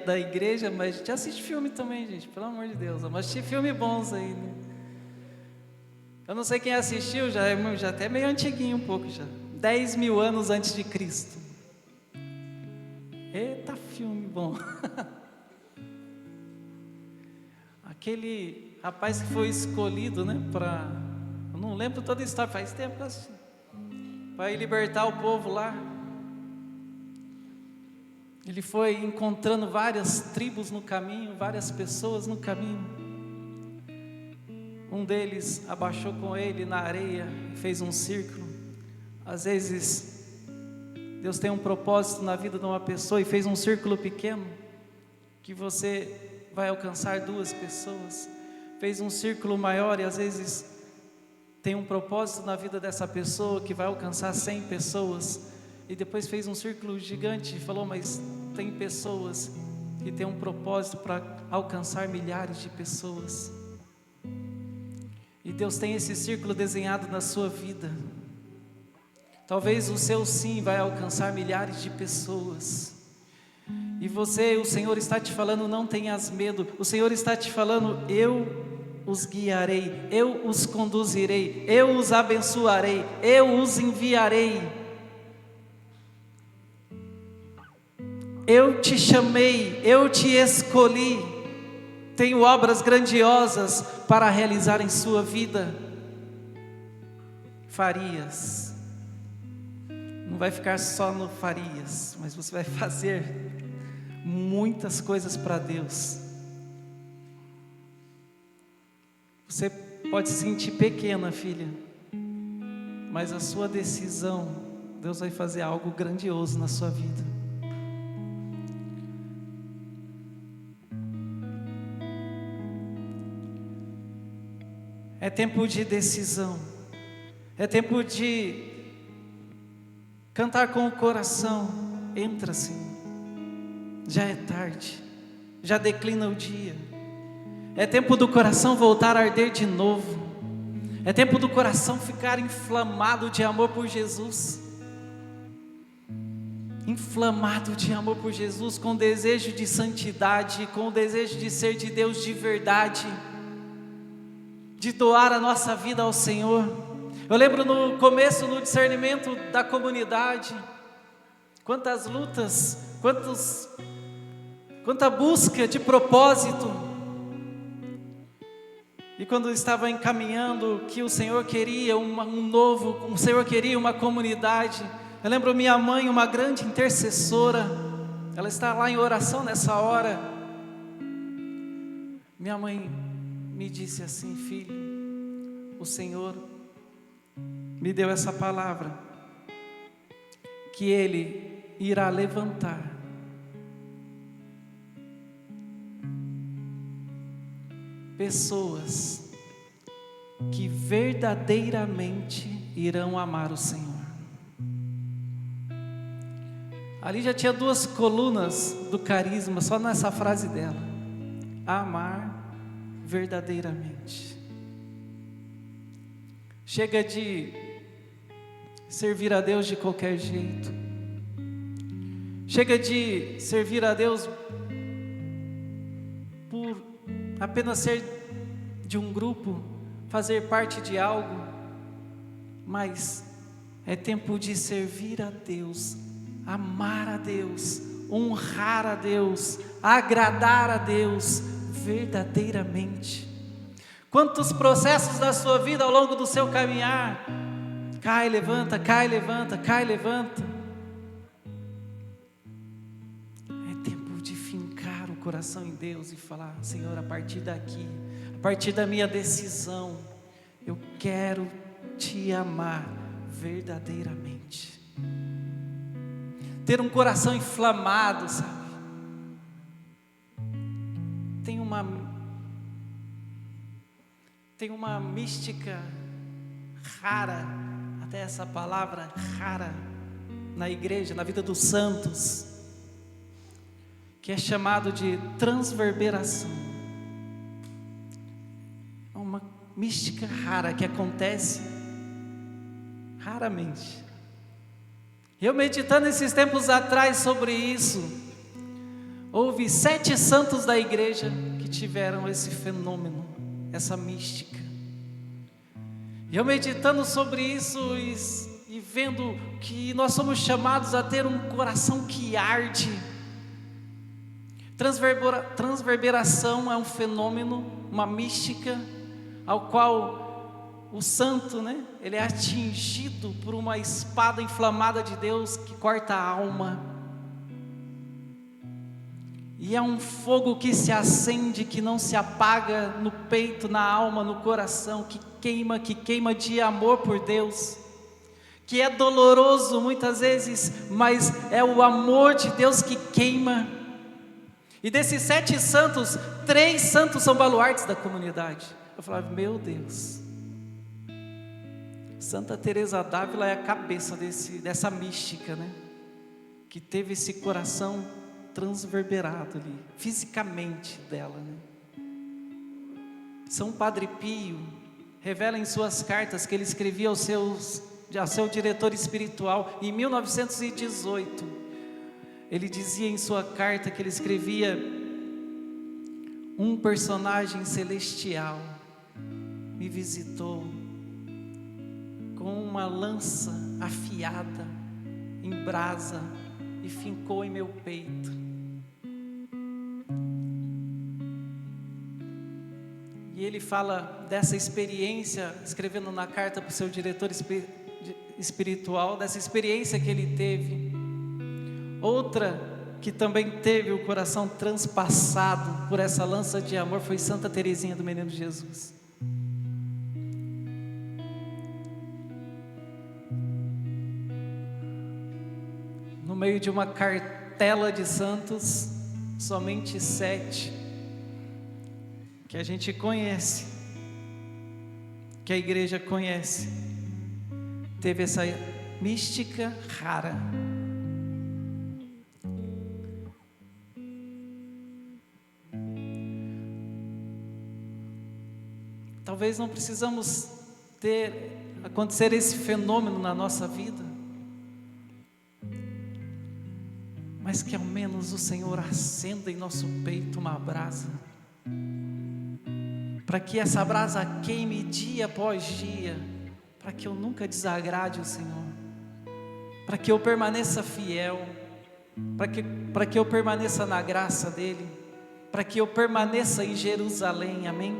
da igreja, mas a gente assiste filme também, gente, pelo amor de Deus, vamos assistir filmes bons aí, né? Eu não sei quem assistiu, já até meio antiguinho um pouco já, 10 mil anos antes de Cristo. Eita filme bom. Aquele rapaz que foi escolhido, né, eu não lembro toda a história, faz tempo que eu assisti, para ir libertar o povo lá. Ele foi encontrando várias tribos no caminho, várias pessoas no caminho. Um deles abaixou com ele na areia e fez um círculo. Às vezes, Deus tem um propósito na vida de uma pessoa e fez um círculo pequeno, que você vai alcançar 2 pessoas. Fez um círculo maior e às vezes tem um propósito na vida dessa pessoa que vai alcançar 100 pessoas. E depois fez um círculo gigante e falou: mas tem pessoas que têm um propósito para alcançar milhares de pessoas. E Deus tem esse círculo desenhado na sua vida. Talvez o seu sim vai alcançar milhares de pessoas. E você, o Senhor está te falando: não tenhas medo. O Senhor está te falando: eu os guiarei, eu os conduzirei, eu os abençoarei, eu os enviarei. Eu te chamei, eu te escolhi, tenho obras grandiosas para realizar em sua vida. Farias, não vai ficar só no Farias, mas você vai fazer muitas coisas para Deus. Você pode se sentir pequena, filha, mas a sua decisão, Deus vai fazer algo grandioso na sua vida. É tempo de decisão, é tempo de cantar com o coração. Entra sim, já é tarde, já declina o dia. É tempo do coração voltar a arder de novo, é tempo do coração ficar inflamado de amor por Jesus, inflamado de amor por Jesus, com desejo de santidade, com o desejo de ser de Deus de verdade, de doar a nossa vida ao Senhor. Eu lembro no começo, no discernimento da comunidade, quantas lutas, quanta busca de propósito. E quando eu estava encaminhando que o Senhor queria o Senhor queria uma comunidade, eu lembro minha mãe, uma grande intercessora, ela está lá em oração nessa hora. Minha mãe me disse assim: filho, o Senhor me deu essa palavra, que Ele irá levantar pessoas que verdadeiramente irão amar o Senhor. Ali já tinha 2 colunas do carisma, só nessa frase dela: amar verdadeiramente. Chega de servir a Deus de qualquer jeito. Chega de servir a Deus por apenas ser de um grupo, fazer parte de algo, mas é tempo de servir a Deus, amar a Deus, honrar a Deus, agradar a Deus verdadeiramente. Quantos processos da sua vida ao longo do seu caminhar, cai, levanta, cai, levanta, cai, levanta. É tempo de fincar o coração em Deus e falar: Senhor, a partir daqui, a partir da minha decisão, eu quero te amar verdadeiramente. Ter um coração inflamado, sabe? Tem uma mística rara, até essa palavra rara, na igreja, na vida dos santos, que é chamado de transverberação. É uma mística rara que acontece raramente. Eu meditando esses tempos atrás sobre isso, houve 7 santos da igreja que tiveram esse fenômeno, essa mística. E eu meditando sobre isso e vendo que nós somos chamados a ter um coração que arde. Transverberação é um fenômeno, uma mística, ao qual o santo, ele é atingido por uma espada inflamada de Deus que corta a alma. E é um fogo que se acende, que não se apaga no peito, na alma, no coração, que queima de amor por Deus, que é doloroso muitas vezes, mas é o amor de Deus que queima. E desses 7 santos, 3 santos são baluartes da comunidade. Eu falava: meu Deus, Santa Teresa d'Ávila é a cabeça dessa mística, que teve esse coração transverberado ali, fisicamente dela, São Padre Pio revela em suas cartas que ele escrevia ao seu diretor espiritual em 1918. Ele dizia em sua carta que ele escrevia: um personagem celestial me visitou com uma lança afiada em brasa e fincou em meu peito. E ele fala dessa experiência, escrevendo na carta para o seu diretor espiritual, dessa experiência que ele teve. Outra que também teve o coração transpassado por essa lança de amor foi Santa Teresinha do Menino Jesus. No meio de uma cartela de santos, somente 7 que a gente conhece, que a igreja conhece, teve essa mística rara. Talvez não precisamos acontecer esse fenômeno na nossa vida, mas que ao menos o Senhor acenda em nosso peito uma brasa, para que essa brasa queime dia após dia, para que eu nunca desagrade o Senhor, para que eu permaneça fiel, para que eu permaneça na graça dEle, para que eu permaneça em Jerusalém, amém?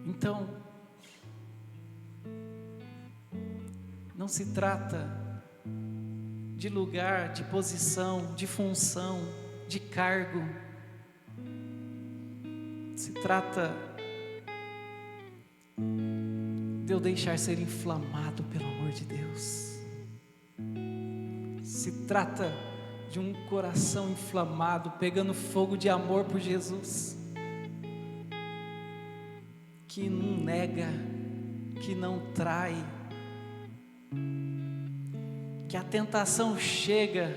Então, não se trata de lugar, de posição, de função, de cargo. Se trata de eu deixar ser inflamado pelo amor de Deus. Se trata de um coração inflamado, pegando fogo de amor por Jesus, que não nega, que não trai, que a tentação chega,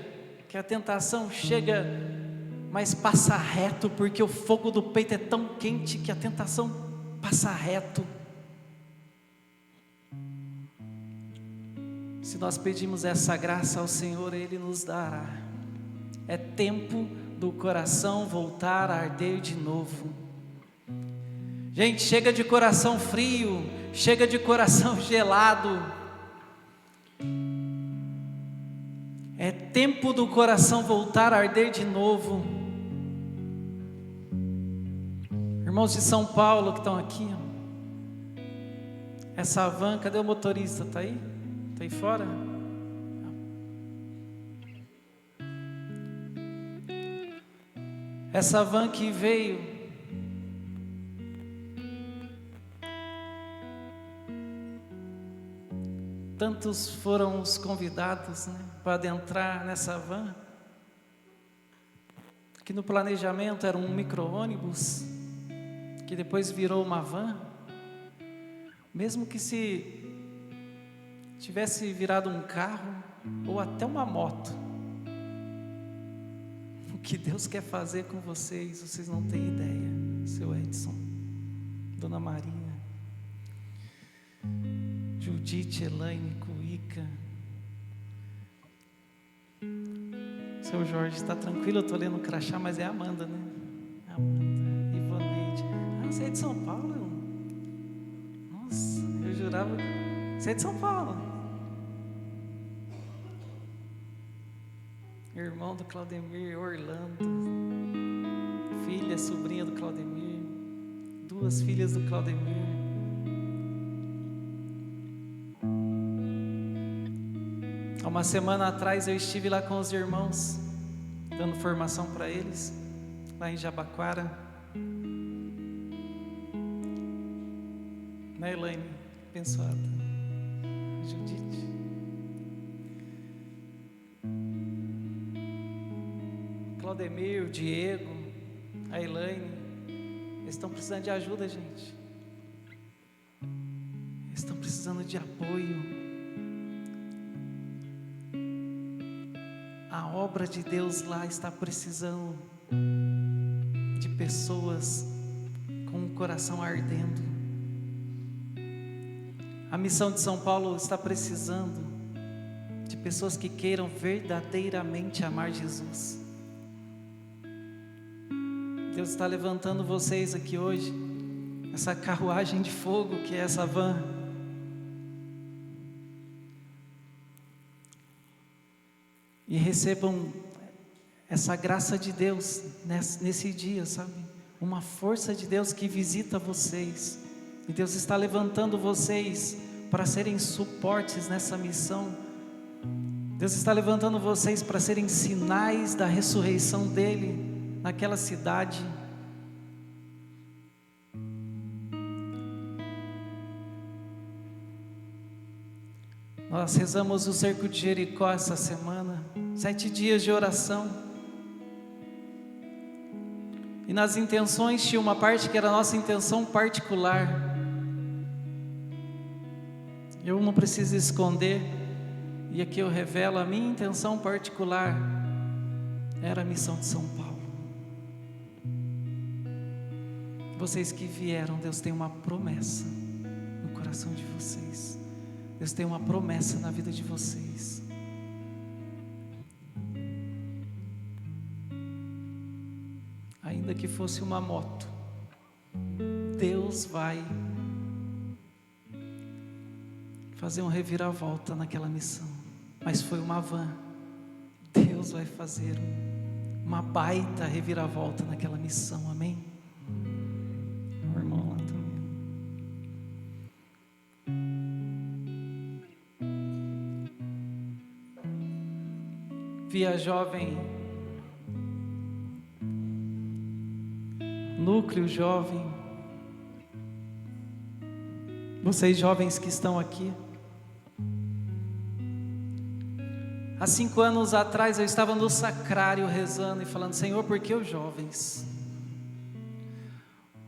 mas passa reto, porque o fogo do peito é tão quente que a tentação passa reto. Se nós pedimos essa graça ao Senhor, Ele nos dará. É tempo do coração voltar a arder de novo. Gente, chega de coração frio, chega de coração gelado. É tempo do coração voltar a arder de novo. Irmãos de São Paulo que estão aqui, essa van, cadê o motorista? Está aí? Está aí fora? Essa van que veio, tantos foram os convidados, né, para adentrar nessa van, que no planejamento era um micro-ônibus, que depois virou uma van. Mesmo que se tivesse virado um carro ou até uma moto, o que Deus quer fazer com vocês não têm ideia. Seu Edson, Dona Maria, Judite, Elaine, Cuica, seu Jorge, está tranquilo? Eu estou lendo o crachá, mas é a Amanda, né? Amanda, Ivoneide. Ah, você é de São Paulo? Nossa, eu jurava. Você é de São Paulo? Irmão do Claudemir, Orlando, filha, sobrinha do Claudemir, 2 filhas do Claudemir. Há uma semana atrás eu estive lá com os irmãos, dando formação para eles, lá em Jabaquara. Né, Elaine? Abençoada. Judite. Claudemir, o Diego, a Elaine, eles estão precisando de ajuda, gente. Eles estão precisando de apoio. A obra de Deus lá está precisando de pessoas com o coração ardendo. A missão de São Paulo está precisando de pessoas que queiram verdadeiramente amar Jesus. Deus está levantando vocês aqui hoje, essa carruagem de fogo que é essa van. E recebam essa graça de Deus nesse dia, sabe? Uma força de Deus que visita vocês. E Deus está levantando vocês para serem suportes nessa missão. Deus está levantando vocês para serem sinais da ressurreição dEle naquela cidade. Nós rezamos o cerco de Jericó essa semana, 7 dias de oração. E nas intenções tinha uma parte que era a nossa intenção particular. Eu não preciso esconder, e aqui eu revelo a minha intenção particular. Era a missão de São Paulo. Vocês que vieram, Deus tem uma promessa no coração de vocês. Deus tem uma promessa na vida de vocês. Ainda que fosse uma moto, Deus vai fazer uma reviravolta naquela missão. Mas foi uma van. Deus vai fazer uma baita reviravolta naquela missão, amém? O irmão lá também. Via Jovem, Núcleo Jovem, vocês jovens que estão aqui. Há 5 anos atrás eu estava no sacrário rezando e falando: Senhor, por que os jovens?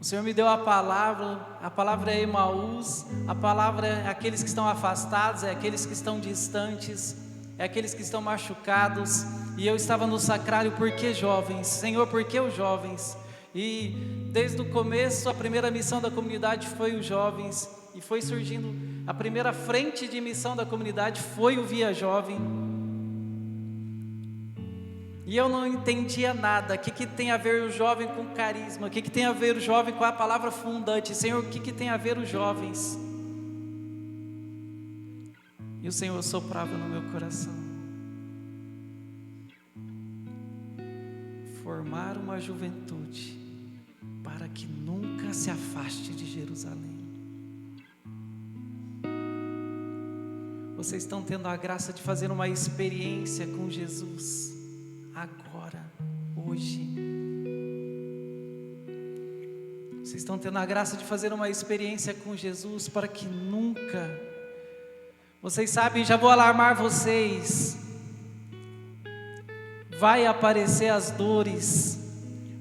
O Senhor me deu a palavra é Emaús, a palavra é aqueles que estão afastados, é aqueles que estão distantes, é aqueles que estão machucados. E eu estava no sacrário: por que jovens? Senhor, por que os jovens? E desde o começo a primeira missão da comunidade foi os jovens, e foi surgindo a primeira frente de missão da comunidade foi o Via Jovem. E eu não entendia nada. O que tem a ver o jovem com carisma? O que tem a ver o jovem com a palavra fundante? Senhor, o que tem a ver os jovens? E o Senhor soprava no meu coração: formar uma juventude para que nunca se afaste de Jerusalém. Vocês estão tendo a graça de fazer uma experiência com Jesus agora, hoje. Vocês estão tendo a graça de fazer uma experiência com Jesus para que nunca. Vocês sabem, já vou alarmar vocês. Vai aparecer as dores,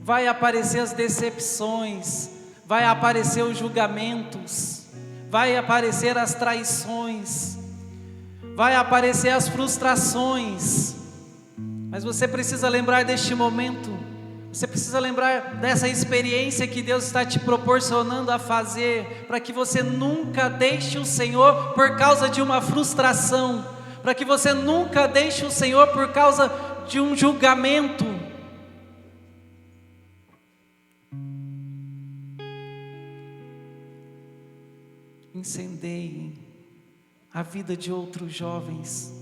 vai aparecer as decepções, vai aparecer os julgamentos, vai aparecer as traições, vai aparecer as frustrações. Mas você precisa lembrar deste momento, você precisa lembrar dessa experiência que Deus está te proporcionando a fazer, para que você nunca deixe o Senhor por causa de uma frustração, para que você nunca deixe o Senhor por causa de um julgamento. Incendeiem a vida de outros jovens,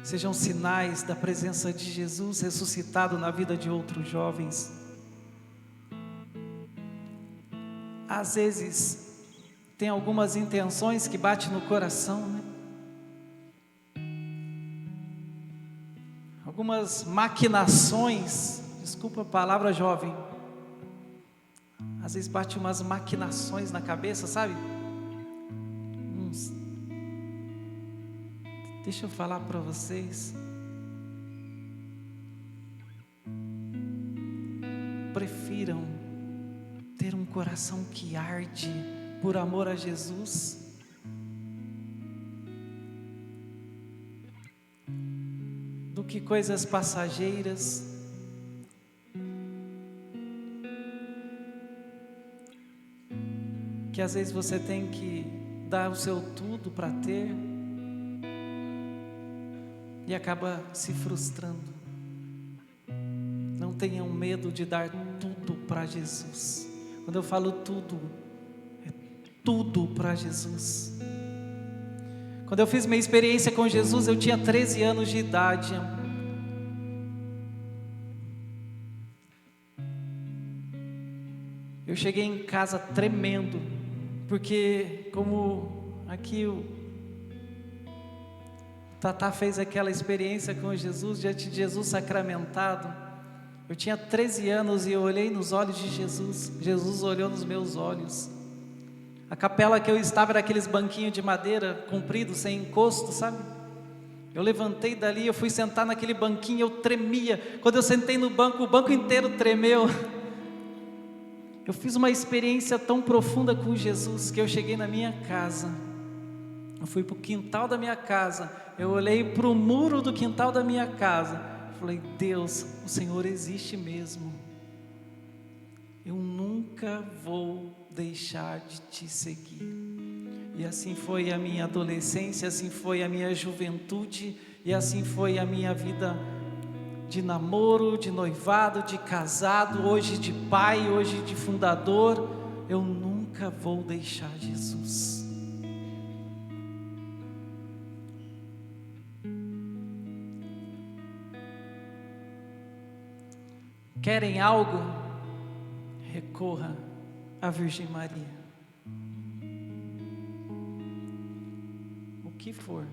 sejam sinais da presença de Jesus ressuscitado na vida de outros jovens. Às vezes tem algumas intenções que batem no coração, né? Algumas maquinações, desculpa a palavra jovem, às vezes bate umas maquinações na cabeça, sabe? Deixa eu falar para vocês, prefiram ter um coração que arde por amor a Jesus, do que coisas passageiras. Que às vezes você tem que dar o seu tudo para ter e acaba se frustrando. Não tenham medo de dar tudo para Jesus. Quando eu falo tudo, é tudo para Jesus. Quando eu fiz minha experiência com Jesus, eu tinha 13 anos de idade. Eu cheguei em casa tremendo, porque como aqui o Tatá fez aquela experiência com Jesus, diante de Jesus sacramentado, eu tinha 13 anos e eu olhei nos olhos de Jesus, Jesus olhou nos meus olhos. A capela que eu estava era aqueles banquinhos de madeira comprido, sem encosto, sabe? Eu levantei dali, eu fui sentar naquele banquinho, eu tremia. Quando eu sentei no banco, o banco inteiro tremeu. Eu fiz uma experiência tão profunda com Jesus, que eu cheguei na minha casa, eu fui para o quintal da minha casa, eu olhei para o muro do quintal da minha casa, falei: Deus, o Senhor existe mesmo, eu nunca vou deixar de te seguir. E assim foi a minha adolescência, assim foi a minha juventude, e assim foi a minha vida de namoro, de noivado, de casado, hoje de pai, hoje de fundador. Eu nunca vou deixar Jesus. Querem algo? Recorra à Virgem Maria. O que for,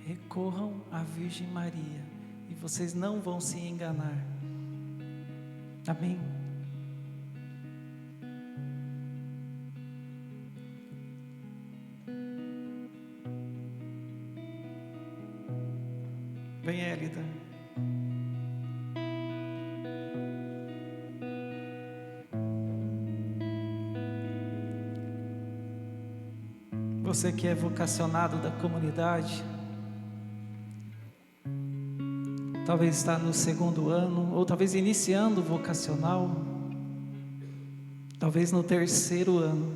recorram à Virgem Maria e vocês não vão se enganar. Amém? Vem, Élida. Você que é vocacionado da comunidade, talvez está no 2º ano, ou talvez iniciando o vocacional, talvez no 3º ano.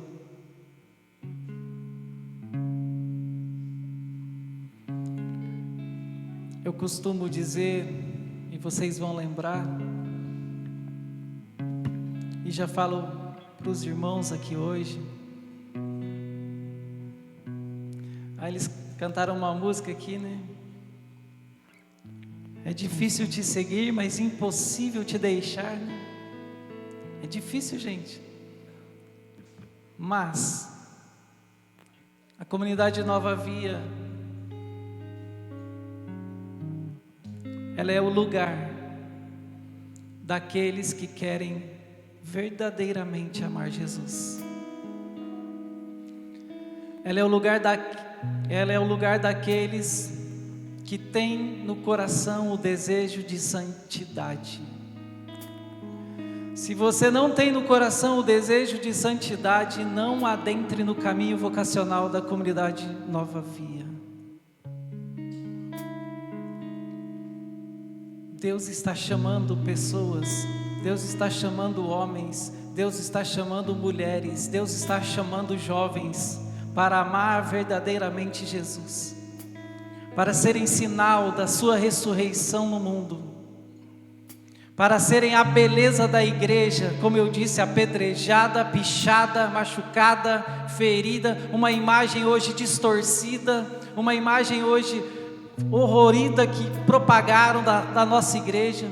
Eu costumo dizer, vocês vão lembrar. E já falo para os irmãos aqui hoje. Aí eles cantaram uma música aqui, né? É difícil te seguir, mas impossível te deixar, né? É difícil, gente. Mas a comunidade Nova Via, ela é o lugar daqueles que querem verdadeiramente amar Jesus. Ela é o lugar daqueles que têm no coração o desejo de santidade. Se você não tem no coração o desejo de santidade, não adentre no caminho vocacional da comunidade Nova Via. Deus está chamando pessoas, Deus está chamando homens, Deus está chamando mulheres, Deus está chamando jovens para amar verdadeiramente Jesus, para serem sinal da sua ressurreição no mundo, para serem a beleza da igreja, como eu disse, apedrejada, pichada, machucada, ferida, uma imagem hoje distorcida, uma imagem hoje horrorida que propagaram da nossa igreja,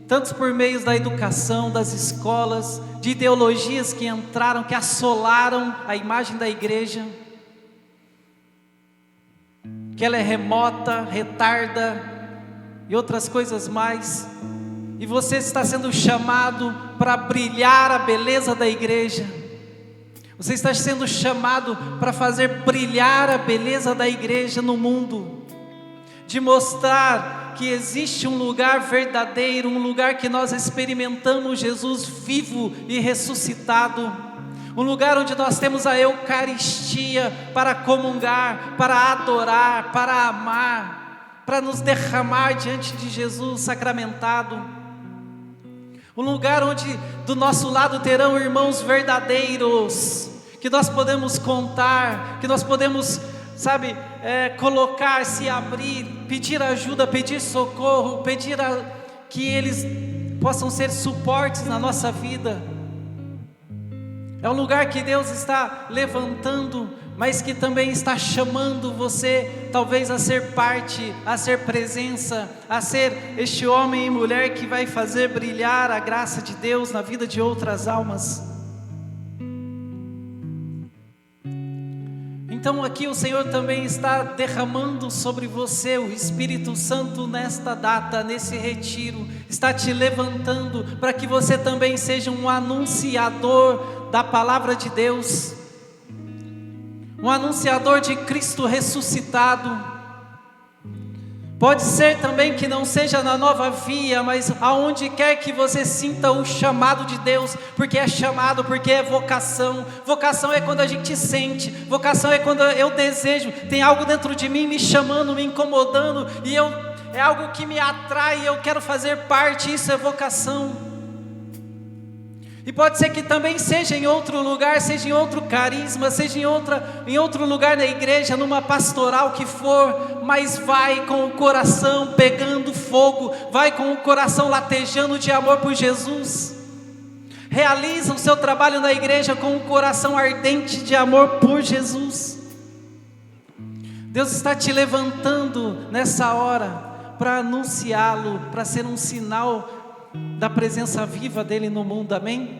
tantos por meio da educação, das escolas, de ideologias que entraram, que assolaram a imagem da igreja, que ela é remota, retarda e outras coisas mais. E você está sendo chamado para brilhar a beleza da igreja. Você está sendo chamado para fazer brilhar a beleza da igreja no mundo, de mostrar que existe um lugar verdadeiro, um lugar que nós experimentamos Jesus vivo e ressuscitado, um lugar onde nós temos a Eucaristia para comungar, para adorar, para amar, para nos derramar diante de Jesus sacramentado, um lugar onde do nosso lado terão irmãos verdadeiros, que nós podemos contar, que nós podemos, colocar, se abrir, pedir ajuda, pedir socorro, que eles possam ser suportes na nossa vida. É um lugar que Deus está levantando, mas que também está chamando você, talvez, a ser parte, a ser presença, a ser este homem e mulher que vai fazer brilhar a graça de Deus na vida de outras almas. Então aqui o Senhor também está derramando sobre você o Espírito Santo nesta data, nesse retiro, está te levantando para que você também seja um anunciador da palavra de Deus, um anunciador de Cristo ressuscitado. Pode ser também que não seja na Nova Via, mas aonde quer que você sinta o chamado de Deus, porque é chamado, porque é vocação. Vocação é quando a gente sente, vocação é quando eu desejo, tem algo dentro de mim me chamando, me incomodando, e é algo que me atrai, eu quero fazer parte, isso é vocação. E pode ser que também seja em outro lugar, seja em outro carisma, seja em outro lugar na igreja, numa pastoral que for, mas vai com o coração pegando fogo, vai com o coração latejando de amor por Jesus. Realiza o seu trabalho na igreja com um coração ardente de amor por Jesus. Deus está te levantando nessa hora para anunciá-lo, para ser um sinal da presença viva dele no mundo, amém?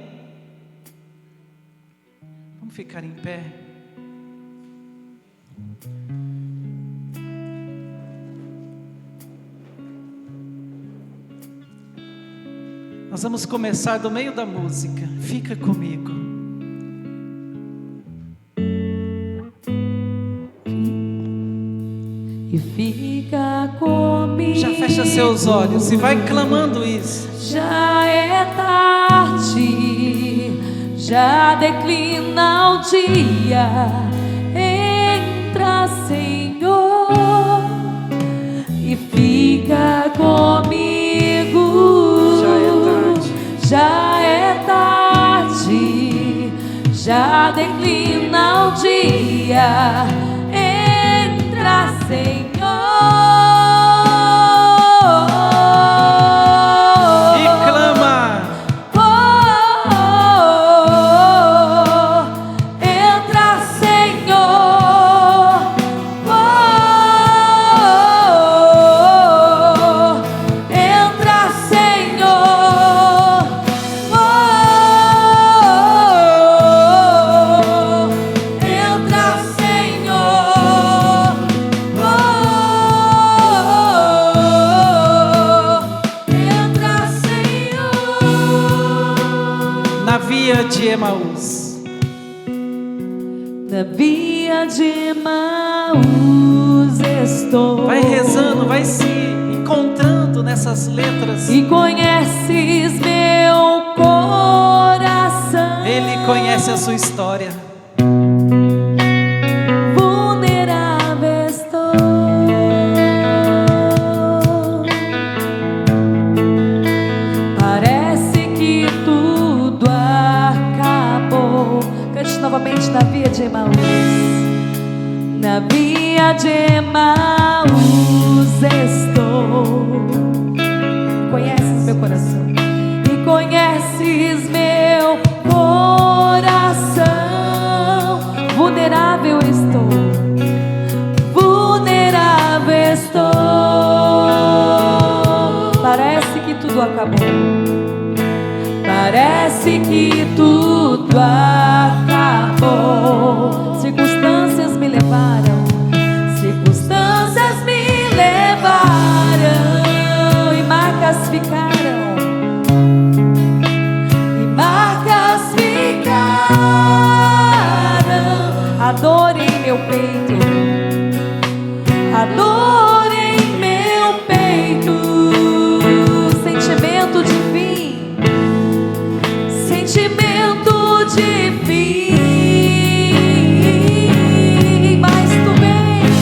Vamos ficar em pé. Nós vamos começar do meio da música. Fica comigo. E fica comigo. Já fecha seus olhos e vai clamando isso. Já é tarde, já declina o dia. Entra, Senhor, e fica comigo. Já é tarde, já declina o dia. Entra, Senhor. Emaús. Na via de Emaús estou. Vai rezando, vai se encontrando nessas letras. E conheces meu coração. Ele conhece a sua história. Vulnerável estou. Parece que tudo acabou. Cante novamente na via de Emaús. Na via de Emaús estou. Conheces meu coração. E conheces meu coração. Vulnerável estou. Vulnerável estou. Parece que tudo acabou. Parece que tudo acabou. Circunstâncias me levaram. Circunstâncias me levaram. E marcas ficaram. E marcas ficaram. A dor em meu peito. A dor em meu peito. Sentimento de fim. Sentimento de fim. Mas tu vens.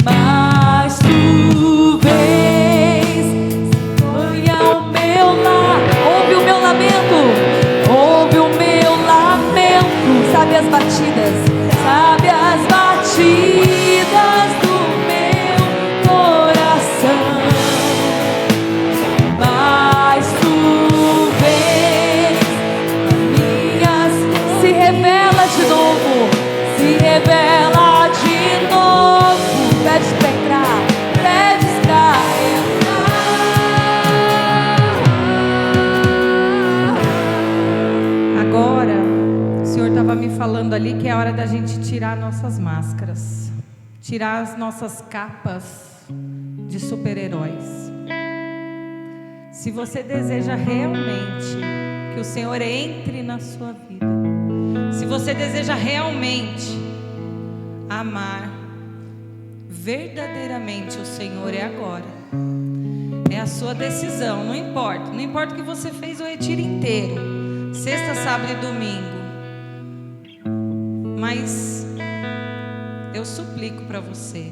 Mas tu vens. Foi ao meu lar. Ouve o meu lamento. Ouve o meu lamento. Sabe as batidas. Sabe as batidas do meu coração. Mas tu vens. Minhas se revela de novo. Se revela de novo. Pedes pra entrar. Pedes pra entrar. Agora, o Senhor estava me falando ali que é hora da gente tirar nossas máscaras, tirar as nossas capas de super-heróis. Se você deseja realmente que o Senhor entre na sua vida, se você deseja realmente amar verdadeiramente o Senhor, é agora. É a sua decisão, não importa o que você fez o retiro inteiro, sexta, sábado e domingo. Mas eu suplico para você,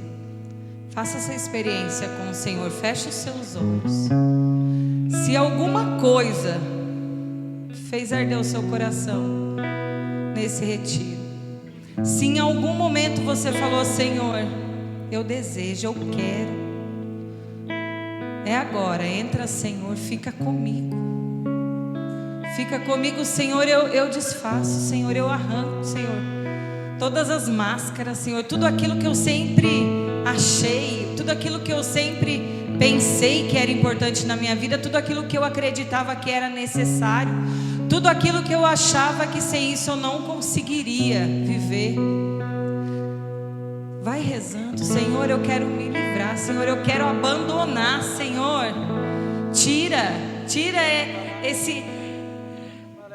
faça essa experiência com o Senhor, feche os seus olhos. Se alguma coisa fez arder o seu coração nesse retiro, se em algum momento você falou: Senhor, eu desejo, eu quero, é agora, entra, Senhor, fica comigo. Fica comigo, Senhor, eu desfaço, Senhor, eu arranco, Senhor, todas as máscaras, Senhor, tudo aquilo que eu sempre achei, tudo aquilo que eu sempre pensei que era importante na minha vida, tudo aquilo que eu acreditava que era necessário, tudo aquilo que eu achava que sem isso eu não conseguiria viver. Vai rezando: Senhor, eu quero me livrar, Senhor, eu quero abandonar, Senhor, tira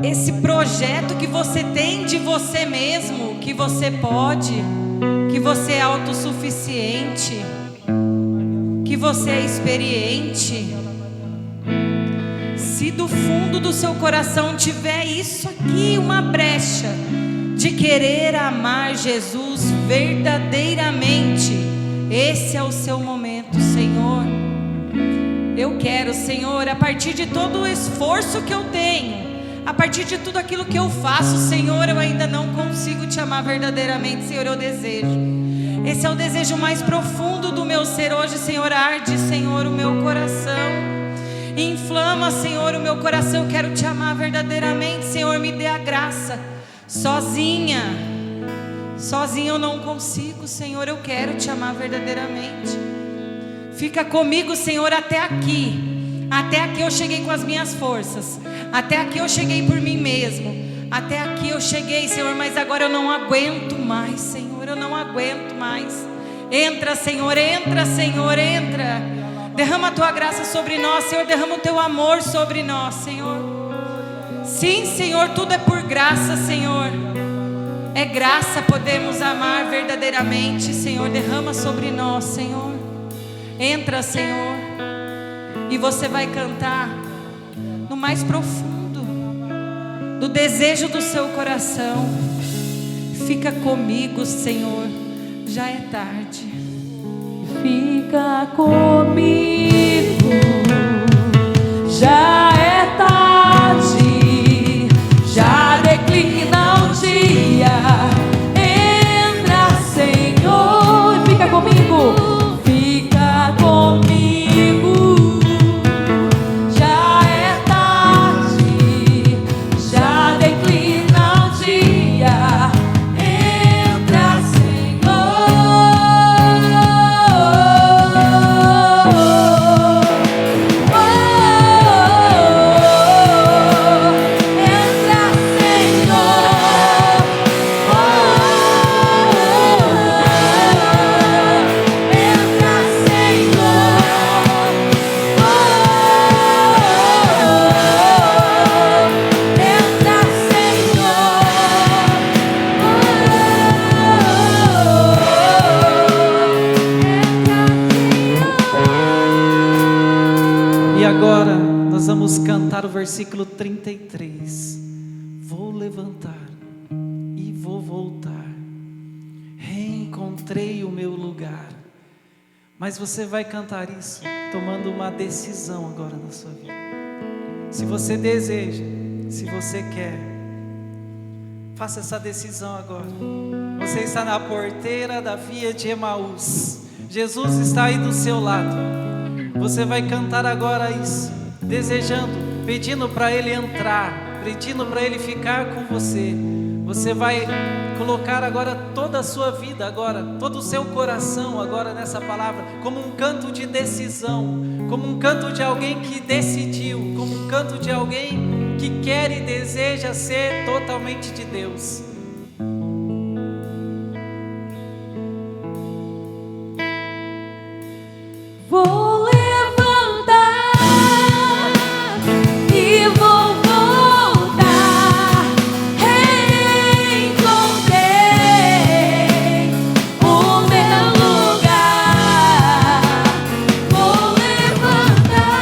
esse projeto que você tem de você mesmo, que você pode, que você é autossuficiente, que você é experiente. Se do fundo do seu coração tiver isso aqui, uma brecha de querer amar Jesus verdadeiramente, esse é o seu momento. Senhor, eu quero, Senhor, a partir de todo o esforço que eu tenho, a partir de tudo aquilo que eu faço, Senhor, eu ainda não consigo te amar verdadeiramente. Senhor, eu desejo. Esse é o desejo mais profundo do meu ser hoje, Senhor. Arde, Senhor, o meu coração. Inflama, Senhor, o meu coração. Eu quero te amar verdadeiramente. Senhor, me dê a graça. Sozinha eu não consigo, Senhor. Eu quero te amar verdadeiramente. Fica comigo, Senhor, até aqui. Até aqui eu cheguei com as minhas forças. Até aqui eu cheguei por mim mesmo. Até aqui eu cheguei, Senhor, mas agora eu não aguento mais, Senhor. Eu não aguento mais. Entra, Senhor, entra, Senhor, entra. Derrama a tua graça sobre nós, Senhor. Derrama o teu amor sobre nós, Senhor. Sim, Senhor, tudo é por graça, Senhor. É graça, podemos amar verdadeiramente, Senhor. Derrama sobre nós, Senhor. Entra, Senhor, e você vai cantar no mais profundo do desejo do seu coração. Fica comigo, Senhor, já é tarde. Fica comigo, já é tarde, já declina o dia. Entra, Senhor, fica comigo, fica comigo. Já é tarde, já declina o dia. Entra, E agora nós vamos cantar o versículo 33. Vou levantar e vou voltar. Reencontrei o meu lugar. Mas você vai cantar isso tomando uma decisão agora na sua vida. Se você deseja, se você quer, faça essa decisão agora. Você está na porteira da via de Emaús. Jesus está aí do seu lado. Você vai cantar agora isso, desejando, pedindo para Ele entrar, pedindo para Ele ficar com você. Você vai colocar agora toda a sua vida, agora todo o seu coração agora nessa palavra, como um canto de decisão, como um canto de alguém que decidiu, como um canto de alguém que quer e deseja ser totalmente de Deus. vou levantar e vou voltar. Reencontrei o meu lugar. Vou levantar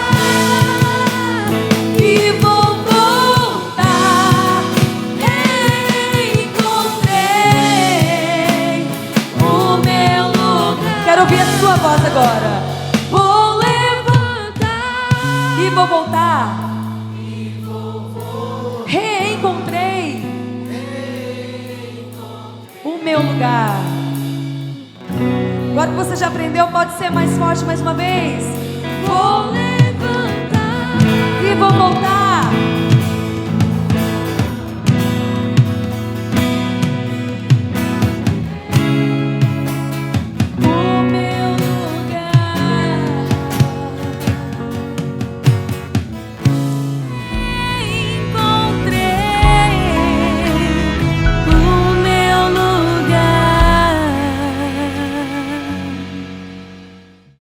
e vou voltar. Reencontrei o meu lugar. Quero ouvir a sua voz agora. Vou levantar e vou voltar. Reencontrei o meu lugar. Agora que você já aprendeu, pode ser mais forte mais uma vez. Vou levantar e vou voltar.